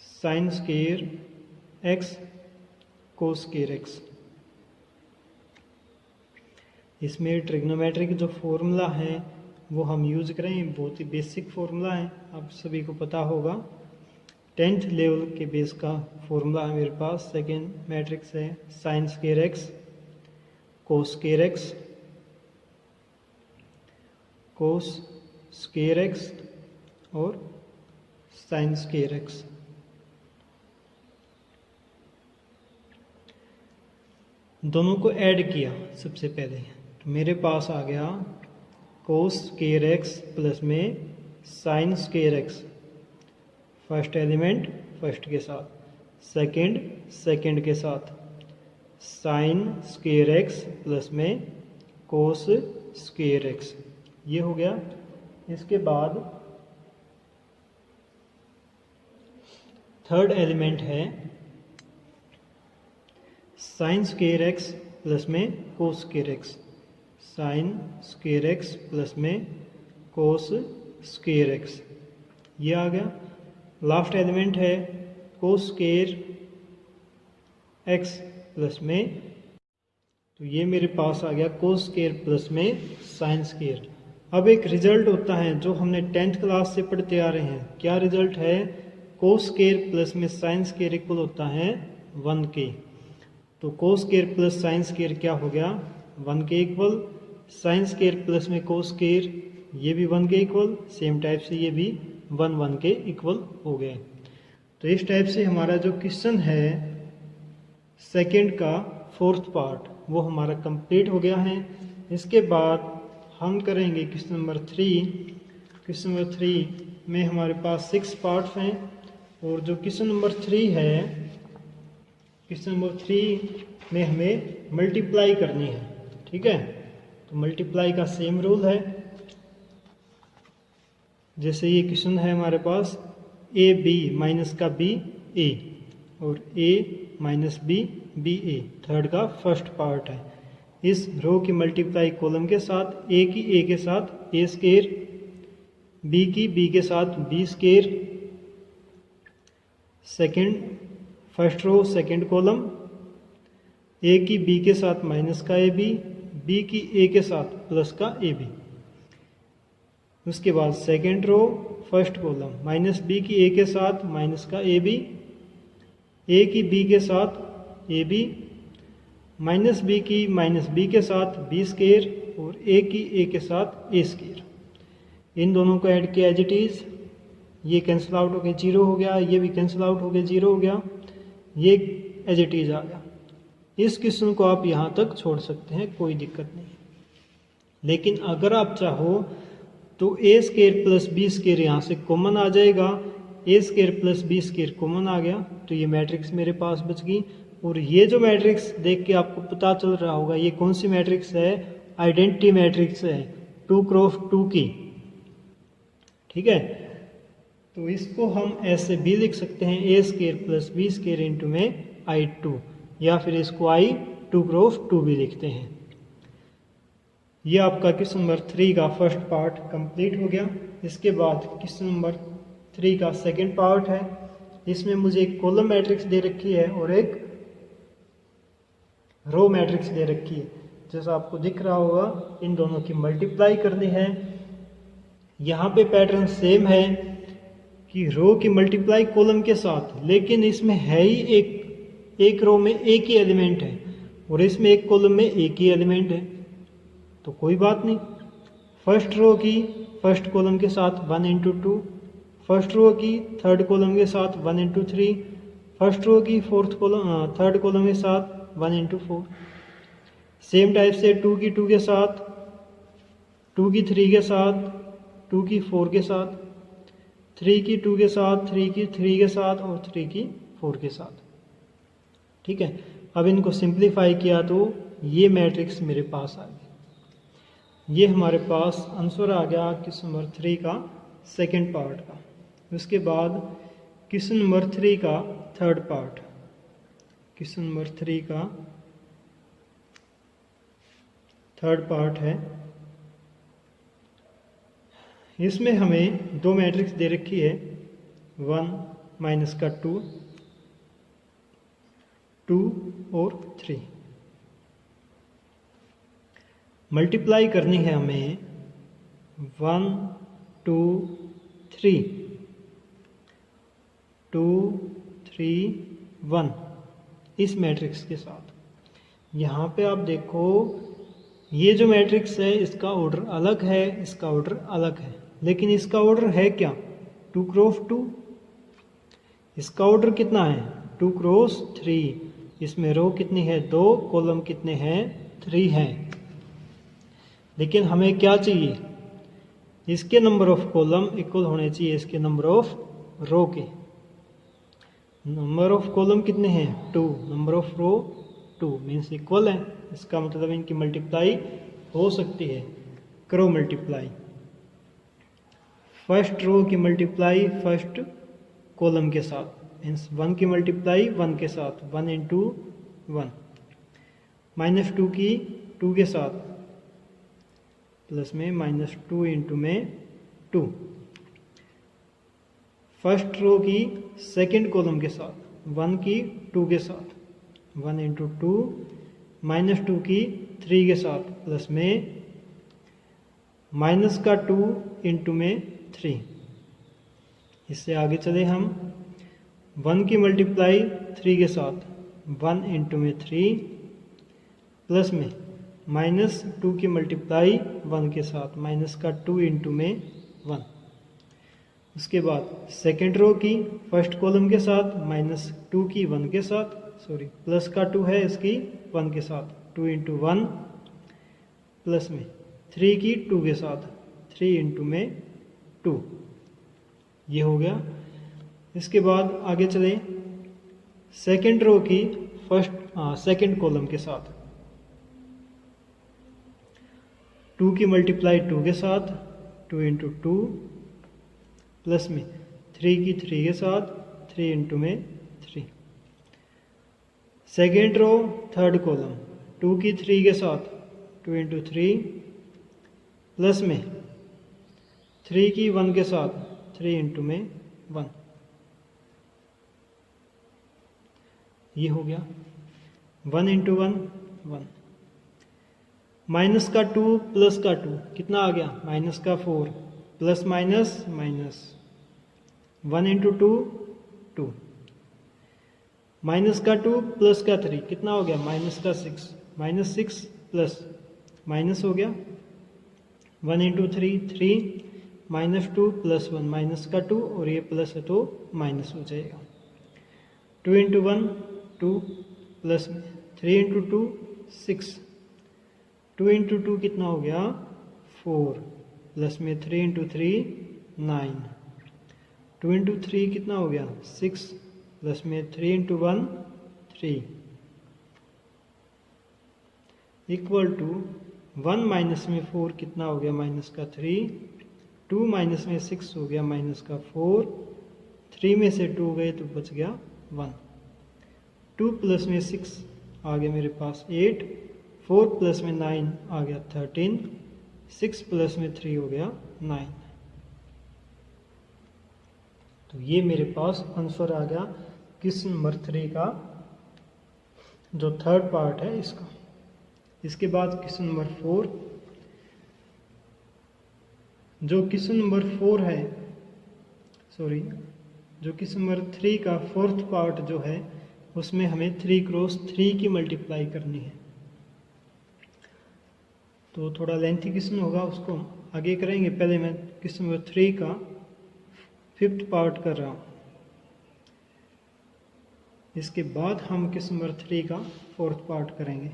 sine square x cos square x. इसमें ट्रिग्नोमेट्रिक जो फॉर्मूला है वो हम यूज करें, बहुत ही बेसिक फॉर्मूला है, आप सभी को पता होगा। 10th लेवल के बेस का फॉर्मूला है मेरे पास। सेकेंड मैट्रिक्स है sine square x cos square x cos square x और साइन स्क्वायर एक्स। दोनों को ऐड किया सबसे पहले, तो मेरे पास आ गया कोस स्क्वायर एक्स प्लस में sine square x. First element first के साथ, सेकंड सेकंड के साथ, साइन स्क्वायर एक्स प्लस में कोस स्क्वायर एक्स। ये हो गया। इसके बाद थर्ड एलिमेंट है साइन स्क्वायर एक्स प्लस में cos square x. Sine square x plus में कोस स्क्वायर एक्स, ये आ गया। लास्ट एलिमेंट है कोस स्क्वायर एक्स प्लस में, तो ये मेरे पास आ गया कोस स्क्वायर प्लस में साइन स्क्वायर। अब एक रिजल्ट होता है जो हमने 10th क्लास से पढ़ते आ रहे हैं। क्या रिजल्ट है, कोस स्क्वायर प्लस में साइन स्क्वायर इक्वल होता है 1k। तो कोस स्क्वायर प्लस साइन स्क्वायर क्या हो गया 1k equal. Sine square plus में कोस स्क्वायर ये भी 1k इक्वल, सेम टाइप से ये भी 1 के इक्वल हो गए। तो इस टाइप से हमारा जो क्वेश्चन है सेकंड का फोर्थ पार्ट वो हमारा कंप्लीट हो गया है। इसके बाद हम करेंगे क्वेश्चन नंबर 3। क्वेश्चन नंबर 3 में हमारे पास 6 पार्ट्स हैं और जो क्वेश्चन नंबर 3 है, क्वेश्चन नंबर 3 में हमें मल्टीप्लाई करनी है। ठीक है, तो मल्टीप्लाई का सेम रूल है। जैसे ये क्वेश्चन है हमारे पास ए बी माइनस का बी ए और ए माइनस बी बी ए, थर्ड का फर्स्ट पार्ट है। इस रो की मल्टीप्लाई कॉलम के साथ, ए की ए के साथ ए स्क्वायर बी की बी के साथ B square, second first row second column, A की बी के साथ माइनस का ए बी की ए के साथ प्लस का ए बी। उसके बाद second row first column minus B की ए के साथ माइनस का ए की बी के साथ ए बी, माइनस बी के साथ बी स्केयर और ए की ए के साथ ए स्केयर। इन दोनों को ऐड किया एज इट इज, ये कैंसिल आउट हो गया 0 हो गया, ये भी कैंसिल आउट हो गया 0 हो गया, ये एज इट इज आ गया। इस क्वेश्चन को आप यहाँ तक छोड़ सकते हैं, कोई दिक्कत नहीं। लेकिन अगर आप चाहो तो A square plus B square यहाँ से कॉमन आ जाएगा, A square plus B square common आ गया तो ये मैट्रिक्स मेरे पास बच गई। और ये जो मैट्रिक्स देख के आपको पता चल रहा होगा ये कौन सी मैट्रिक्स है, आइडेंटिटी मैट्रिक्स है 2 क्रॉस 2 की, ठीक है। तो इसको हम ऐसे भी लिख सकते हैं A square plus B square into में I2, या फिर इसको I2 क्रॉस 2 भी लिखते हैं। ये आपका क्वेश्चन नंबर 3 का फर्स्ट पार्ट कंप्लीट हो गया। इसके बाद क्वेश्चन नंबर 3 का सेकंड पार्ट है। इसमें मुझे एक कॉलम मैट्रिक्स दे रखी है और एक रो मैट्रिक्स दे रखी है। जैसा आपको दिख रहा होगा इन दोनों की मल्टीप्लाई करनी है। यहाँ पे पैटर्न सेम है कि रो की मल्टीप्लाई कॉलम के साथ, लेकिन इसमें है ही एक रो में एक ही एलिमेंट है और इसमें एक कॉलम में एक ही एलिमेंट है, तो कोई बात नहीं। फर्स्ट रो की फर्स्ट कॉलम के साथ 1 इंटू 2, फर्स्ट रो की थर्ड कॉलम के साथ 1 इंटू 3, फर्स्ट रो की थर्ड कॉलम के साथ 1 इंटू 4। सेम टाइप से 2 की 2 के साथ, 2 की 3 के साथ, 2 की 4 के साथ, 3 की 2 के साथ, 3 की 3 के साथ और 3 की 4 के साथ, ठीक है। अब इनको सिंप्लीफाई किया तो ये मैट्रिक्स मेरे पास आ गई। ये हमारे पास आंसर आ गया क्वेश्चन नंबर 3 का सेकंड पार्ट का। उसके बाद क्वेश्चन नंबर 3 का थर्ड पार्ट, क्वेश्चन नंबर 3 का थर्ड पार्ट है। इसमें हमें दो मैट्रिक्स दे रखी है, 1 माइनस का 2 और 3। मल्टीप्लाई करनी है हमें 1 2 3 2 3 1 इस मैट्रिक्स के साथ। यहाँ पे आप देखो ये जो मैट्रिक्स है इसका ऑर्डर अलग है, इसका ऑर्डर अलग है, लेकिन इसका ऑर्डर है क्या 2 क्रॉस 2। इसका ऑर्डर कितना है 2 क्रॉस 3। इसमें रो कितनी है 2, कॉलम कितने हैं 3 हैं। लेकिन हमें क्या चाहिए, इसके नंबर ऑफ कॉलम इक्वल होने चाहिए इसके नंबर ऑफ रो के। नंबर ऑफ कॉलम कितने हैं 2, number of row 2 means equal है। इसका मतलब इनकी मल्टीप्लाई हो सकती है। करो मल्टीप्लाई, फर्स्ट रो की मल्टीप्लाई फर्स्ट कॉलम के साथ, मीन्स 1 की मल्टीप्लाई 1 के साथ 1 इंटू 1, माइनस 2 की 2 के साथ, प्लस में माइनस 2 इंटू में 2। फर्स्ट रो की सेकंड कॉलम के साथ 1 की 2 के साथ 1 इंटू 2, माइनस 2 की 3 के साथ, प्लस में माइनस का 2 इंटू में 3। इससे आगे चले हम 1 की मल्टीप्लाई 3 के साथ 1 इंटू में 3, प्लस में माइनस 2 की मल्टीप्लाई 1 के साथ माइनस का 2 इंटू में 1। उसके बाद सेकेंड रो की फर्स्ट कॉलम के साथ माइनस 2 की 1 के साथ, सॉरी प्लस का 2 है इसकी 1 के साथ 2 इंटू 1, प्लस में 3 की 2 के साथ 3 इंटू में 2। ये हो गया। इसके बाद आगे चले सेकेंड रो की सेकेंड कॉलम के साथ 2 की मल्टीप्लाई 2 के साथ 2 इंटू 2, प्लस में 3 की 3 के साथ 3 इंटू में 3। सेकेंड रो थर्ड कॉलम 2 की 3 के साथ 2 इंटू 3, प्लस में 3 की 1 के साथ 3 इंटू में 1, ये हो गया 1 इंटू 1 1। माइनस का 2 प्लस का 2 कितना आ गया, माइनस का 4 plus minus minus 1 into 2 2। Minus का 2 प्लस का 3 कितना हो गया, माइनस का 6 माइनस 6 प्लस माइनस हो गया 1 इंटू 3 3 माइनस 2 प्लस 1 माइनस का 2 और ये प्लस है तो माइनस हो जाएगा। 2 इंटू 1 2 प्लस में 3 इंटू 2 6 2 इंटू 2 कितना हो गया 4 प्लस में 3 इंटू 3 9 2 इंटू 3 कितना हो गया 6 प्लस में 3 इंटू 1 3 इक्वल टू 1 माइनस में 4 कितना हो गया माइनस का 3 2 माइनस में 6 हो गया माइनस का 4 3 में से 2 गए तो बच गया 1 2 प्लस में 6 आ गया मेरे पास 8 4 प्लस में 9 आ गया 13 6 प्लस में 3 हो गया 9। तो ये मेरे पास आंसर आ गया क्वेश्चन नंबर 3 का जो थर्ड पार्ट है इसका। इसके बाद क्वेश्चन नंबर 4, जो क्वेश्चन नंबर 4 है जो क्वेश्चन नंबर 3 का फोर्थ पार्ट जो है उसमें हमें 3 क्रॉस 3 की मल्टीप्लाई करनी है। तो थोड़ा लेंथी क्वेश्चन होगा, उसको हम आगे करेंगे। पहले मैं क्वेश्चन नंबर 3 का फिफ्थ पार्ट कर रहा हूँ, इसके बाद हम क्वेश्चन नंबर 3 का फोर्थ पार्ट करेंगे।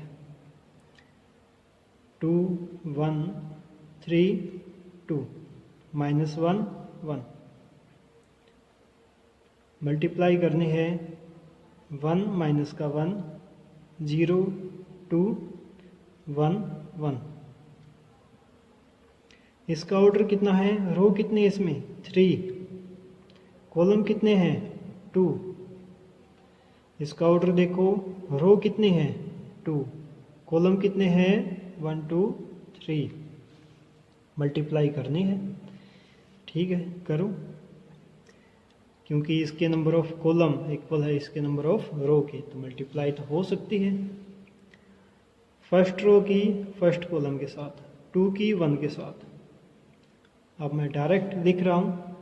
2 1 3 2 माइनस 1 1 मल्टीप्लाई करनी है 1 माइनस का 1 0 2 1 1। इसका ऑर्डर कितना है, रो कितने इसमें 3, कॉलम कितने हैं 2। इसका ऑर्डर देखो, रो कितने हैं 2, कॉलम कितने हैं 1 2 3। मल्टीप्लाई करनी है, ठीक है करो, क्योंकि इसके नंबर ऑफ कॉलम इक्वल है इसके नंबर ऑफ रो की, तो मल्टीप्लाई तो हो सकती है। फर्स्ट रो की फर्स्ट कॉलम के साथ, 2 की 1 के साथ। अब मैं डायरेक्ट लिख रहा हूँ,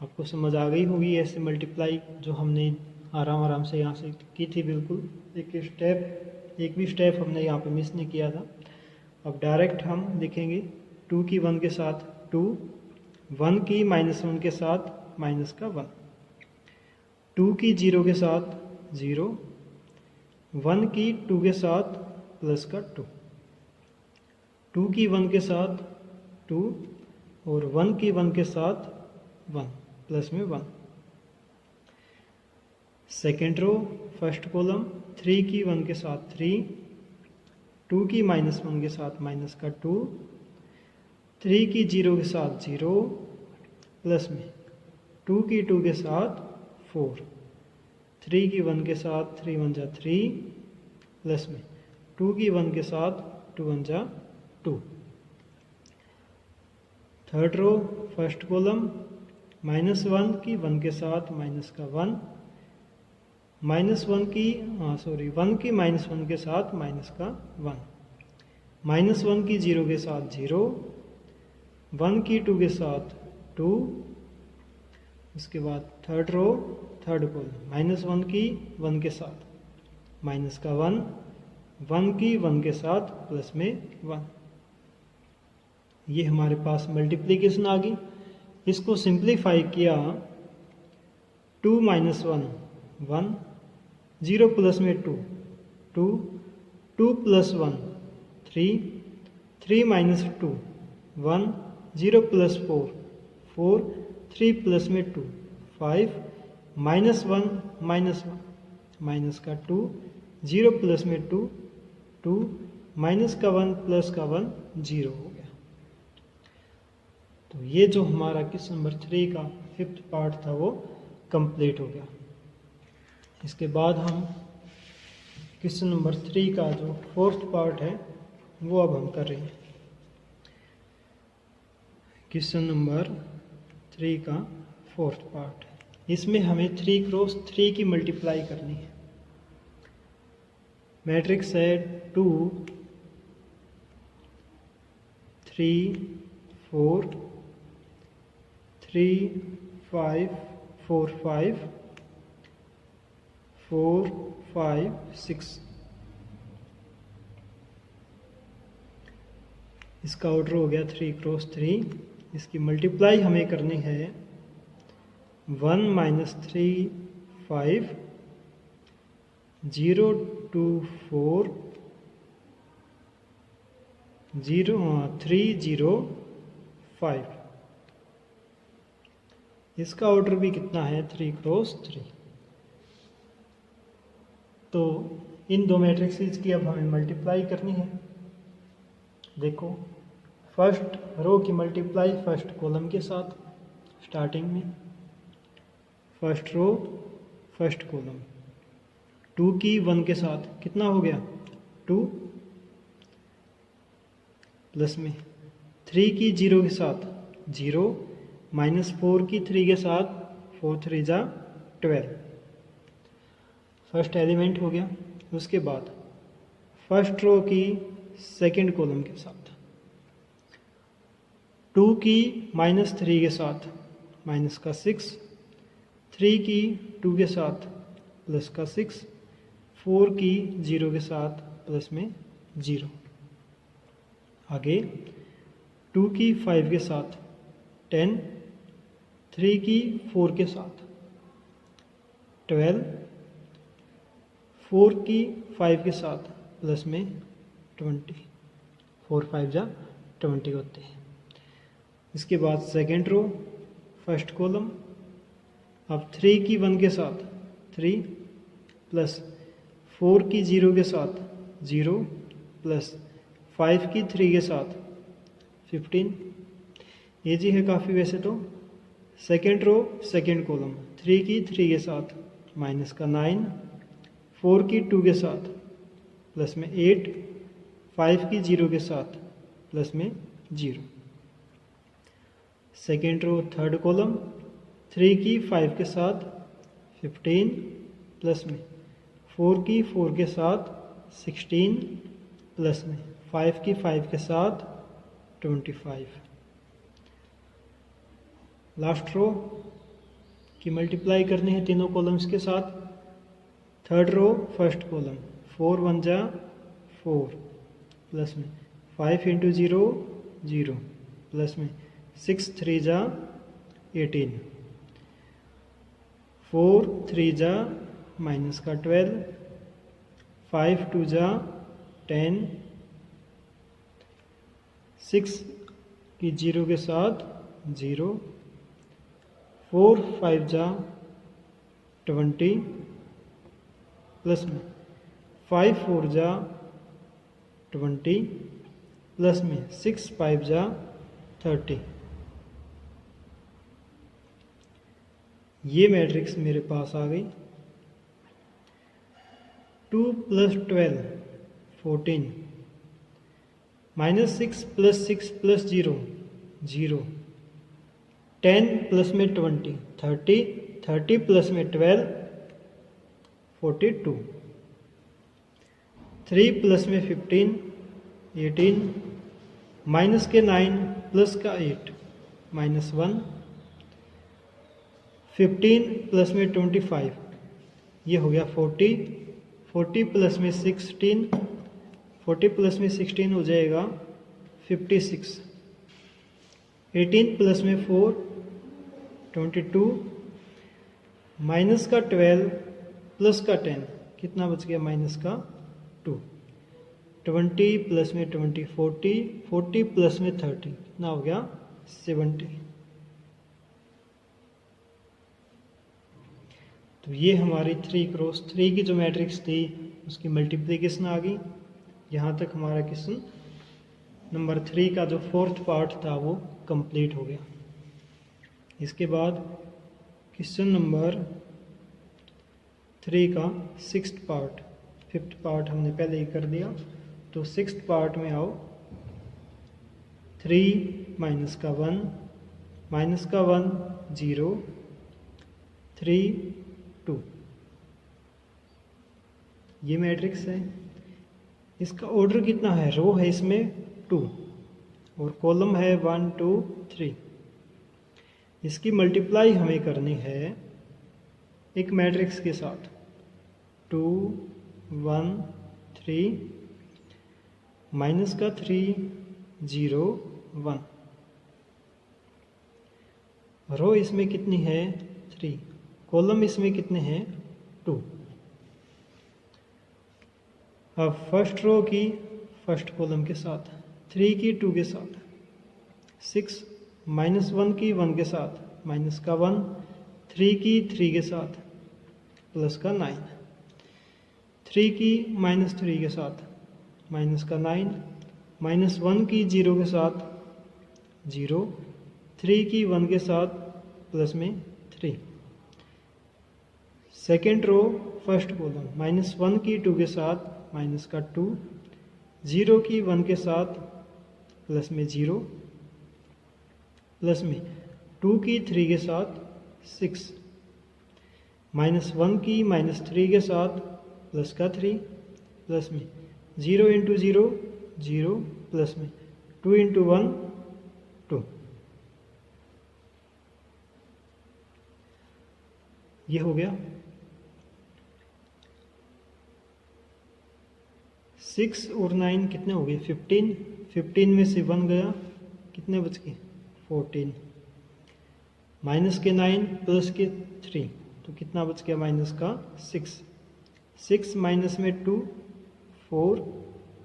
आपको समझ आ गई होगी ऐसे मल्टीप्लाई जो हमने आराम से यहाँ से की थी। बिल्कुल एक भी स्टेप हमने यहाँ पे मिस नहीं किया था। अब डायरेक्ट हम लिखेंगे 2 की 1 के साथ 2, 1 की -1 के साथ माइनस का 1, 2 की 0 के साथ 0, 1 की 2 के साथ प्लस का 2, 2 की 1 के साथ 2 और 1 की 1 के साथ 1 प्लस में 1। सेकेंड रो फर्स्ट कॉलम, 3 की 1 के साथ 3, 2 की -1 के साथ माइनस का 2, 3 की 0 के साथ 0 प्लस में 2 की 2 के साथ 4, 3 की 1 के साथ 3 1 जा 3 प्लस में 2 की 1 के साथ 2 1 जा 2। थर्ड रो फर्स्ट कॉलम, -1 की 1 के साथ माइनस का 1, -1 की 1 की -1 के साथ माइनस का 1, -1 की 0 के साथ 0, 1 की 2 के साथ 2। उसके बाद थर्ड रो थर्ड कॉलम, -1 की 1 के साथ माइनस का 1, 1 की 1 के साथ प्लस में 1। ये हमारे पास मल्टीप्लिकेशन आ गई। इसको सिंप्लीफाई किया, 2 - 1 1, 0 प्लस में 2 2, 2 प्लस 1 3, 3 - 2 1, 0 प्लस 4 4, 3 प्लस में 2 5, -1 -1 माइनस का 2, 0 प्लस में 2 2, माइनस का 1 प्लस का 1 0 हो गया। तो ये जो हमारा क्वेश्चन नंबर 3 का फिफ्थ पार्ट था वो कंप्लीट हो गया। इसके बाद हम क्वेश्चन नंबर 3 का जो फोर्थ पार्ट है वो अब हम कर रहे हैं। क्वेश्चन नंबर 3 का फोर्थ पार्ट। इसमें हमें 3 क्रॉस 3 की मल्टीप्लाई करनी है। मैट्रिक्स है 2 3 4 3 5 4 5 4 5 6। इसका ऑर्डर हो गया 3 क्रॉस 3। इसकी मल्टीप्लाई हमें करनी है 1 - 3 5 0 2 4 0 3 0 5। इसका ऑर्डर भी कितना है 3 क्रॉस 3। तो इन दो मैट्रिक्स की अब हमें मल्टीप्लाई करनी है। देखो, फर्स्ट रो की मल्टीप्लाई फर्स्ट कॉलम के साथ स्टार्टिंग में, फर्स्ट रो फर्स्ट कॉलम। 2 की 1 के साथ कितना हो गया 2 प्लस में 3 की 0 के साथ 0 -4 की 3 के साथ 4 3 जा 12। फर्स्ट एलिमेंट हो गया। उसके बाद फर्स्ट रो की सेकंड कॉलम के साथ 2 की -3 के साथ माइनस का 6, 3 की 2 के साथ प्लस का 6, 4 की 0 के साथ प्लस में 0। आगे 2 की 5 के साथ 10, 3 की 4 के साथ 12, 4 की 5 के साथ प्लस में 20। 4 5 जा 20 होते हैं। इसके बाद सेकेंड रो फर्स्ट कॉलम। अब 3 की 1 के साथ 3 प्लस 4 की 0 के साथ 0 प्लस 5 की 3 के साथ 15। ये जी है काफ़ी वैसे तो। सेकेंड रो सेकेंड कॉलम 3 की 3 के साथ माइनस का 9, 4 की 2 के साथ प्लस में 8, 5 की 0 के साथ प्लस में 0। सेकेंड रो थर्ड कॉलम 3 की 5 के साथ 15 प्लस में 4 की 4 के साथ 16 प्लस में 5 की 5 के साथ 25। लास्ट रो की मल्टीप्लाई करनी है तीनों कॉलम्स के साथ। थर्ड रो फर्स्ट कॉलम 4 1 जा 4 प्लस में 5 × 0 0 प्लस में 6 3 जा 18, 4 3 जा माइनस का 12, 5 2 जा 10, 6 की 0 के साथ 0, 4 5 जा 20 प्लस में 5 4 जा 20 प्लस में 6 5 जा 30। ये मैट्रिक्स मेरे पास आ गई। 2 + 12 14, -6 + 6 + 0 0, 10 प्लस में 20 30, 30 प्लस में 12 42, 3 प्लस में 15 18, माइनस के 9 प्लस का 8 -1, 15 प्लस में 25, ये हो गया 40, 40 प्लस में 16, 40 प्लस में 16 हो जाएगा 56, 18 प्लस में 4 22, माइनस का 12 प्लस का 10 कितना बच गया माइनस का 2, 20 प्लस में 20 40, 40 प्लस में 30 कितना हो गया 70। तो ये हमारी 3 क्रॉस 3 की जो मैट्रिक्स थी उसकी मल्टीप्लिकेशन आ गई। यहाँ तक हमारा क्वेश्चन नंबर 3 का जो फोर्थ पार्ट था वो कंप्लीट हो गया। इसके बाद क्वेश्चन नंबर 3 का सिक्स्थ पार्ट, फिफ्थ पार्ट हमने पहले ही कर दिया। तो सिक्स्थ पार्ट में आओ। 3 - 1 माइनस का 1 0 3 2। ये मैट्रिक्स है। इसका ऑर्डर कितना है, रो है इसमें 2 और कॉलम है 1 2 3। इसकी मल्टीप्लाई हमें करनी है एक मैट्रिक्स के साथ 2 1 3 माइनस का 3 0 1। रो इसमें कितनी है 3, कॉलम इसमें कितने हैं 2। अब फर्स्ट रो की फर्स्ट कॉलम के साथ, 3 की 2 के साथ, 6 माइनस 1 की 1 के साथ, माइनस का 1, 3 की 3 के साथ, प्लस का 9, 3 की माइनस 3 के साथ, माइनस का 9, माइनस 1 की 0 के साथ 0, 3 की 1 के साथ, प्लस में 3। Second row first column, minus 1 की 2 के साथ, माइनस का 2, 0 की 1 के साथ, प्लस में 0, प्लस में 2 की 3 के साथ 6, माइनस 1 की माइनस 3 के साथ, प्लस का 3, प्लस में 0 इंटू 0 0, प्लस में 2 इंटू 1 2। ये हो गया। 6 और 9 कितने हो गए 15, 15 में से 1 गया, कितने बच गए 14, माइनस के 9 प्लस के 3, तो कितना बच गया माइनस का 6, 6 माइनस में 2 4,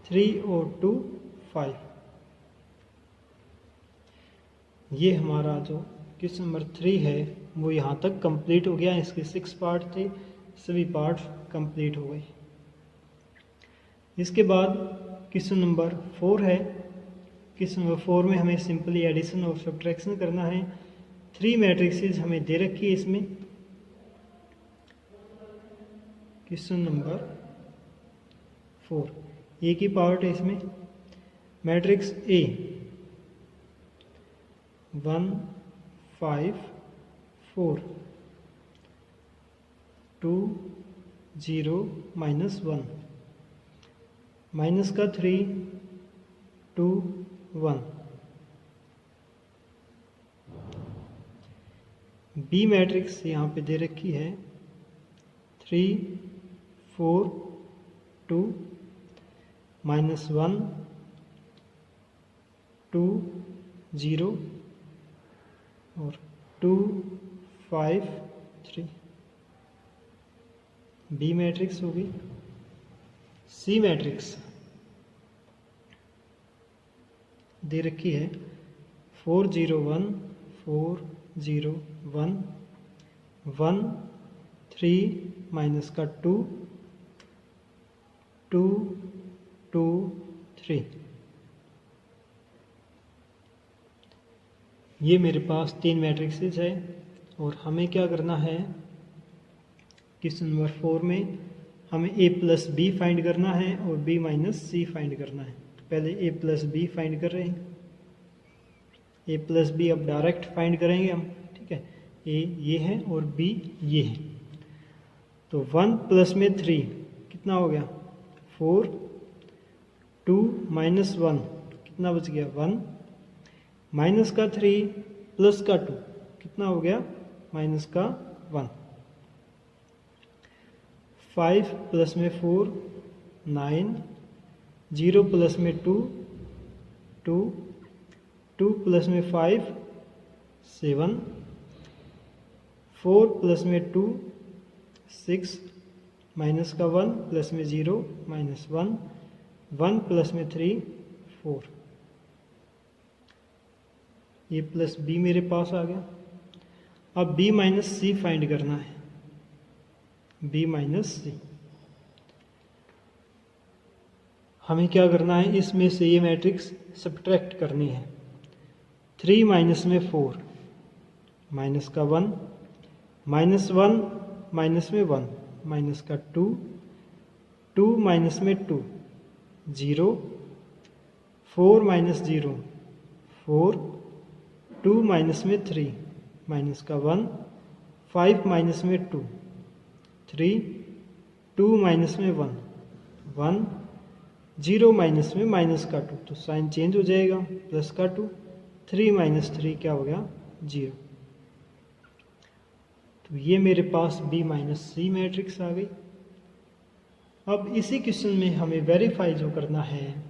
3 और 2 5। ये हमारा जो क्वेश्चन नंबर 3 है वो यहाँ तक कंप्लीट हो गया। इसके 6 पार्ट थे, सभी पार्ट कंप्लीट हो गए। इसके बाद क्वेश्चन नंबर 4 है। क्वेश्चन नंबर 4 में हमें सिंपली एडिशन और सब्ट्रैक्शन करना है। 3 मैट्रिक्सेस हमें दे रखी है इसमें। क्वेश्चन नंबर 4 ए की पार्ट है इसमें। मैट्रिक्स ए 1 5 4 2 0 माइनस 1, माइनस का 3 2 1। बी मैट्रिक्स यहाँ पे दे रखी है 3 4 2 माइनस 1 2 0 और 2 5 3। बी मैट्रिक्स होगी। सी मैट्रिक्स दे रखी है 4 0 1 4 0 1 1 3 माइनस का 2 2 2 3। ये मेरे पास 3 मैट्रिक्सेस है और हमें क्या करना है, क्वेश्चन नंबर 4 में हमें a प्लस बी फाइंड करना है और b माइनस सी फाइंड करना है। पहले a प्लस बी फाइंड कर रहे हैं। a प्लस बी अब डायरेक्ट फाइंड करेंगे हम, ठीक है। a ये है और b ये है, तो 1 प्लस में 3 कितना हो गया 4, 2 माइनस 1 कितना बच गया 1, माइनस का 3 प्लस का 2 कितना हो गया माइनस का 1, 5 प्लस में 4 9, 0 प्लस में 2 2, 2 प्लस में 5 7, 4 प्लस में 2 6, माइनस का 1 प्लस में 0 माइनस 1, 1 प्लस में 3 4। ये प्लस बी मेरे पास आ गया। अब b माइनस सी फाइंड करना है। b माइनस सी हमें क्या करना है, इसमें से ये मैट्रिक्स सब्ट्रैक्ट करनी है। 3 माइनस में 4 माइनस का 1, माइनस 1 माइनस में 1 माइनस का 2, 2 माइनस में 2 0, 4 माइनस 0 4, 2 माइनस में 3 माइनस का 1, 5 माइनस में 2 3, 2 माइनस में 1 1, 0 माइनस में माइनस का 2, तो साइन चेंज हो जाएगा, प्लस का 2, 3 माइनस 3 क्या हो गया 0। तो ये मेरे पास B माइनस सी मैट्रिक्स आ गई। अब इसी क्वेश्चन में हमें वेरीफाई जो करना है,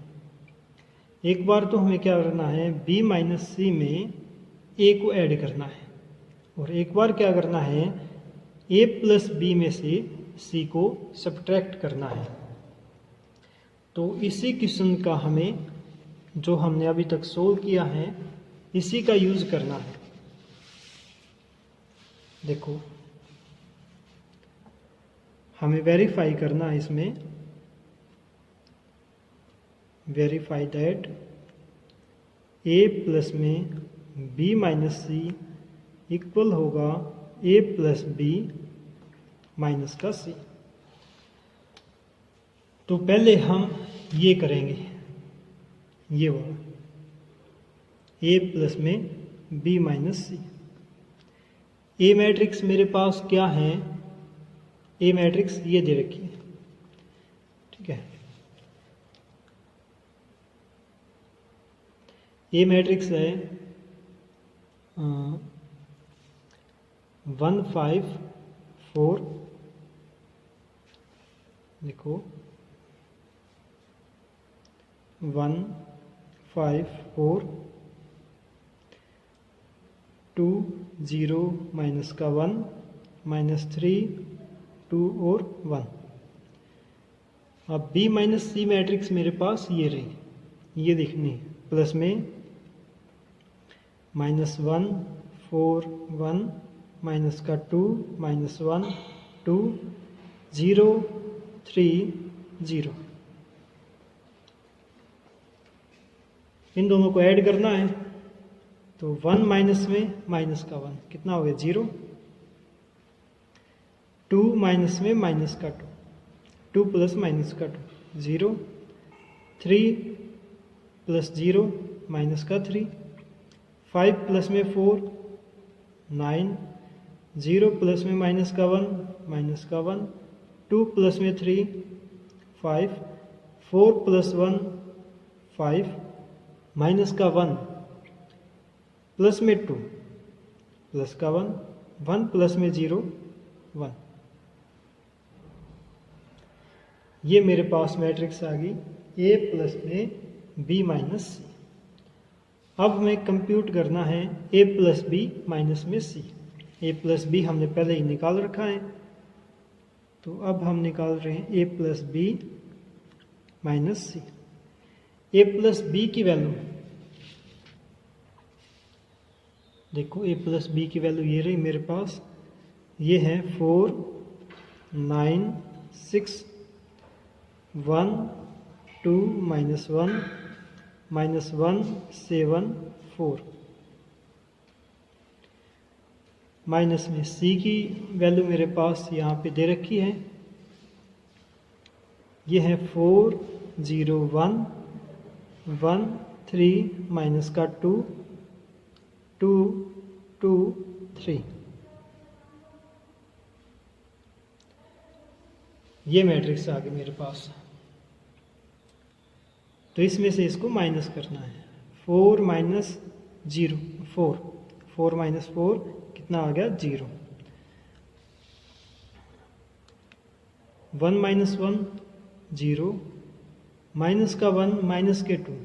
एक बार तो हमें क्या करना है, B माइनस सी में A को ऐड करना है, और एक बार क्या करना है, A प्लस B में से C को सब्ट्रैक्ट करना है। तो इसी क्वेश्चन का हमें, जो हमने अभी तक सोल्व किया है, इसी का यूज करना है। देखो हमें वेरीफाई करना है इसमें, वेरीफाई दैट A प्लस में B माइनस सी इक्वल होगा A प्लस B माइनस का C। तो पहले हम ये करेंगे, ये वाला A प्लस में B माइनस सी। ए मैट्रिक्स मेरे पास क्या है, ए मैट्रिक्स ये दे रखी है, ठीक है। ए मैट्रिक्स है 1 5 4, देखो 1 5 4 2 0 माइनस का 1 माइनस 3 2 और 1। अब B माइनस सी मैट्रिक्स मेरे पास ये रही, ये दिखनी है, प्लस में माइनस 1 4 1 माइनस का 2 माइनस 1 2 0 3 0, इन दोनों को ऐड करना है। तो 1 माइनस में माइनस का 1 कितना हो गया 0, 2 माइनस में माइनस का 2, 2 प्लस माइनस का 2 0, 3 प्लस 0 माइनस का 3, 5 प्लस में 4 9, 0 प्लस में माइनस का 1 माइनस का 1, 2 प्लस में 3 5, 4 प्लस 1 5, माइनस का 1 प्लस में 2 प्लस का 1, 1 प्लस में 0 1। ये मेरे पास मैट्रिक्स आ गई A प्लस में B माइनस सी। अब हमें कंप्यूट करना है A प्लस B माइनस में C। A प्लस B हमने पहले ही निकाल रखा है, तो अब हम निकाल रहे हैं A plus B minus C। A plus B की वैल्यू देखो, A प्लस B की वैल्यू ये रही मेरे पास, ये है 4 9 6 1 2 माइनस 1 माइनस 1 7 4। माइनस में C की वैल्यू मेरे पास यहाँ पे दे रखी है, ये है 4 0 1 1 3 माइनस का 2 2 2 3। ये मैट्रिक्स आ गई मेरे पास। तो इसमें से इसको माइनस करना है, 4 माइनस 0 4, 4 माइनस 4 कितना आ गया 0, 1 माइनस 1 0, माइनस का 1 माइनस के 2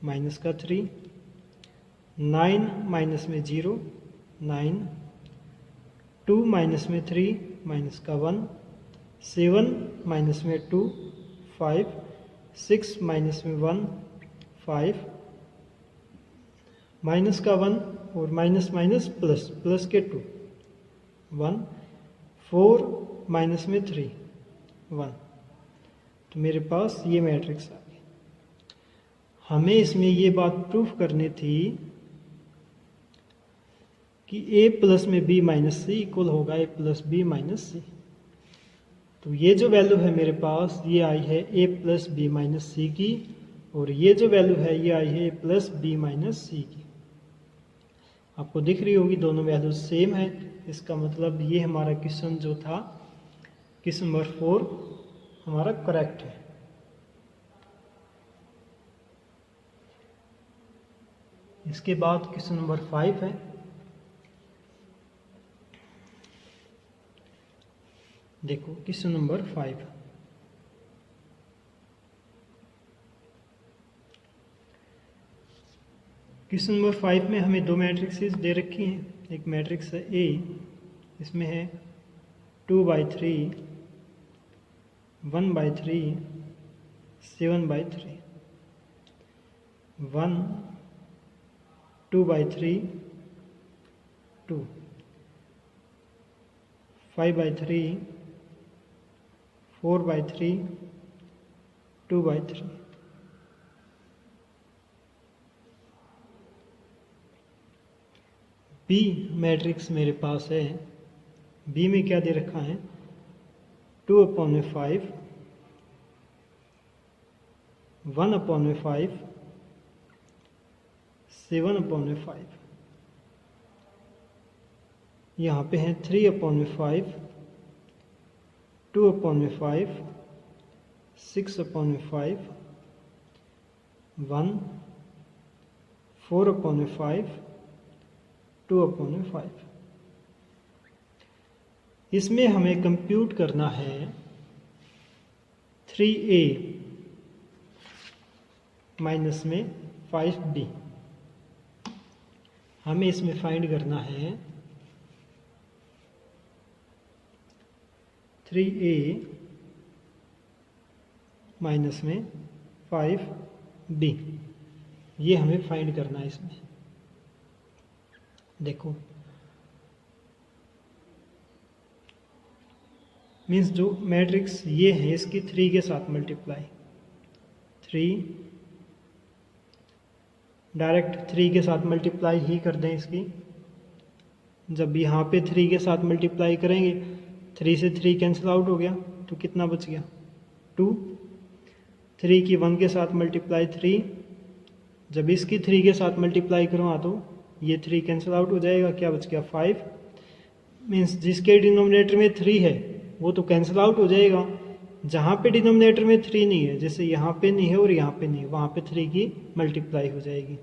माइनस का 3, 9 माइनस में 0 9, 2 माइनस में 3 माइनस का 1, 7 माइनस में 2 5, 6 माइनस में 1 5, माइनस का 1 और माइनस माइनस प्लस, प्लस के 2 1, 4 माइनस में 3 1। तो मेरे पास ये मैट्रिक्स आ गई। हमें इसमें ये बात प्रूफ करनी थी कि A प्लस में B माइनस सी इक्वल होगा A प्लस B माइनस सी। तो ये जो वैल्यू है मेरे पास, ये आई है A प्लस B माइनस सी की, और ये जो वैल्यू है ये आई है A प्लस B माइनस सी की। आपको दिख रही होगी दोनों वैल्यूज सेम है। इसका मतलब ये हमारा क्वेश्चन जो था, क्वेश्चन नंबर 4 हमारा करेक्ट है। इसके बाद क्वेश्चन नंबर 5 है। देखो क्वेश्चन नंबर 5, क्वेश्चन नंबर 5 में हमें दो मैट्रिक्सेस दे रखी हैं। एक मैट्रिक्स है ए, इसमें है 2/3, 1/3, 7/3, 1, 2/3, 2, 5/3, 4/3, 2/3। बी मैट्रिक्स मेरे पास है। बी में क्या दे रखा है, 2/5, 1/5, 7/5। यहाँ पे है 3/5, 2/5, 6/5, 1, 4/5, 2/5। इसमें हमें कंप्यूट करना है 3a माइनस में 5b। हमें इसमें फाइंड करना है 3a माइनस में 5b, ये हमें फाइंड करना है इसमें। देखो मीन्स जो मैट्रिक्स ये है इसकी 3 के साथ मल्टीप्लाई, 3 डायरेक्ट 3 के साथ मल्टीप्लाई ही कर दें इसकी। जब यहाँ पे 3 के साथ मल्टीप्लाई करेंगे, 3 से 3 कैंसिल आउट हो गया, तो कितना बच गया 2। 3 की 1 के साथ मल्टीप्लाई 3, जब इसकी 3 के साथ मल्टीप्लाई करूँगा तो ये 3 कैंसिल आउट हो जाएगा, क्या बच गया 5। मीन्स जिसके डिनोमिनेटर में 3 है वो तो कैंसिल आउट हो जाएगा। जहाँ पे डिनोमिनेटर में 3 नहीं है, जैसे यहाँ पे नहीं है और यहाँ पे नहीं है, वहाँ पे 3 की मल्टीप्लाई हो जाएगी।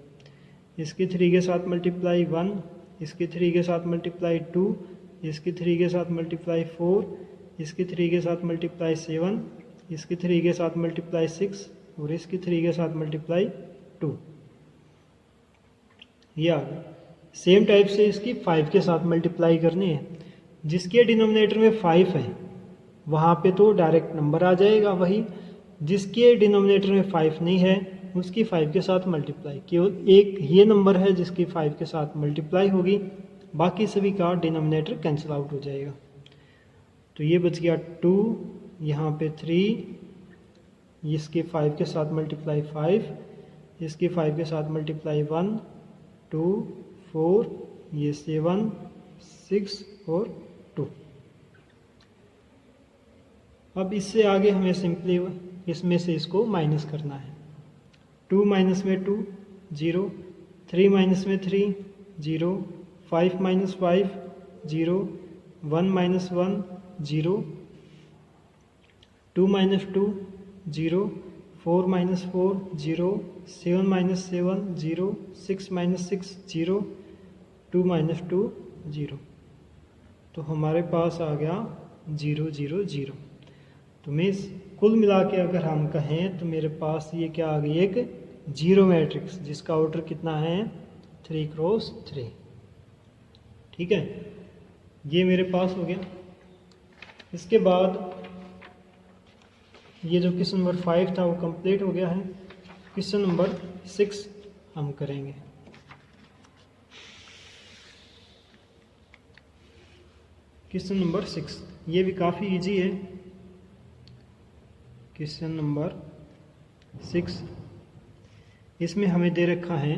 इसकी 3 के साथ मल्टीप्लाई 1, इसकी 3 के साथ मल्टीप्लाई 2, इसकी 3 के साथ मल्टीप्लाई 4, इसकी 3 के साथ मल्टीप्लाई 7, इसकी 3 के साथ मल्टीप्लाई 6 और इसकी 3 के साथ मल्टीप्लाई 2। ये आ गया। सेम टाइप से इसकी 5 के साथ मल्टीप्लाई करनी है। जिसके डिनोमिनेटर में 5 है वहाँ पे तो डायरेक्ट नंबर आ जाएगा वही। जिसके डिनोमिनेटर में 5 नहीं है उसकी 5 के साथ मल्टीप्लाई, केवल एक ये नंबर है जिसकी 5 के साथ मल्टीप्लाई होगी, बाकी सभी का डिनोमिनेटर कैंसिल आउट हो जाएगा। तो ये बच गया 2, यहाँ पे 3, इसके 5 के साथ मल्टीप्लाई 5, इसके 5 के साथ मल्टीप्लाई 1, 2, 4, ये 7, 6 और 2। अब इससे आगे हमें सिंपली इसमें से इसको माइनस करना है। 2 माइनस में 2 0, 3 माइनस में 3 0, 5 minus 5 0, 1 minus 1 0, 2 minus 2 0, 4 minus 4 0, 7 minus 7 0, 6 minus 6 0, 2 minus 2 0। तो हमारे पास आ गया 0 0 0। तो मीन्स कुल मिला के अगर हम कहें तो मेरे पास ये क्या आ गई, एक जीरो मैट्रिक्स जिसका ऑर्डर कितना है 3x3। ठीक है, ये मेरे पास हो गया। इसके बाद ये जो क्वेश्चन नंबर 5 था वो कंप्लीट हो गया है। क्वेश्चन नंबर 6 हम करेंगे। क्वेश्चन नंबर 6 ये भी काफ़ी इजी है। क्वेश्चन नंबर 6 इसमें हमें दे रखा है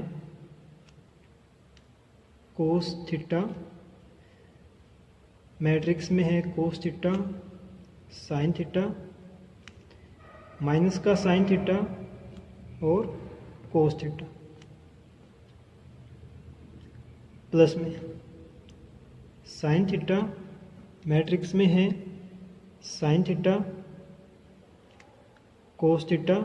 कोस थीटा, मैट्रिक्स में है कोस थीटा, साइन थीटा, माइनस का साइन थीटा और कोस थीटा। प्लस में साइन थीटा, मैट्रिक्स में है sine theta, cos theta,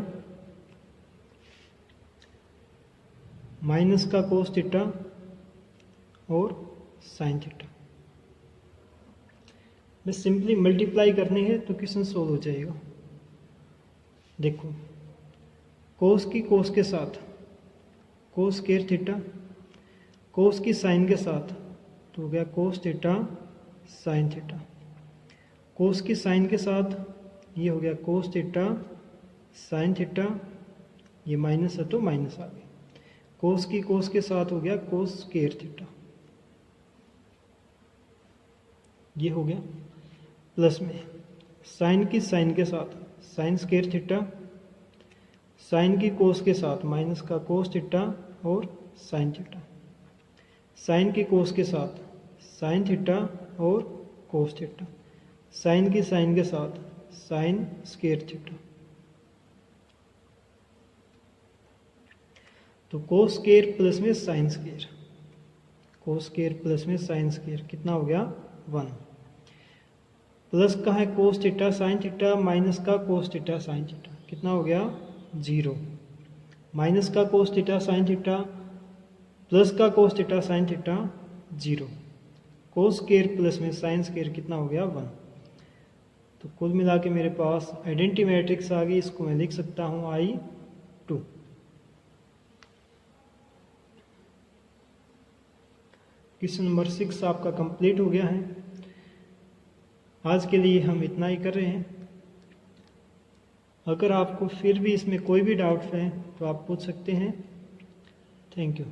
minus का कोस थीटा और साइन थीटा। बस सिंपली मल्टीप्लाई करनी है तो क्वेश्चन सोल्व हो जाएगा। देखो कोस की कोस के साथ कोस स्क्वायर थीटा, कोस की साइन के साथ तो हो गया कोस थीटा साइन थीटा, कोस की साइन के साथ ये हो गया कोस थीटा साइन थीटा, ये माइनस है तो माइनस आ गया, कोस की कोस के साथ हो गया कोस स्क्वायर थीटा, ये हो गया प्लस में साइन की साइन के साथ साइन स्क्वायर थीटा, साइन की कोस के साथ माइनस का कोस थीटा और साइन थीटा, साइन की कोस के साथ साइन थीटा और कोस थीटा, साइन की साइन के साथ साइन स्क्वायर थीटा। तो कोस स्क्वायर प्लस में साइन स्क्वायर, कोस स्क्वायर प्लस में साइन स्क्वायर कितना हो गया 1, प्लस का है कोस थीटा साइन थीटा, माइनस का कोस थीटा साइन थीटा कितना हो गया 0, माइनस का cos theta sine theta plus का cos theta sine theta 0, cos square plus में साइन स्क्वायर कितना हो गया 1। तो कुल मिला के मेरे पास आइडेंटिटी मैट्रिक्स आ गई, इसको मैं लिख सकता हूँ I2। क्वेश्चन नंबर 6 आपका कंप्लीट हो गया है। आज के लिए हम इतना ही कर रहे हैं। अगर आपको फिर भी इसमें कोई भी डाउट्स हैं तो आप पूछ सकते हैं। Thank you.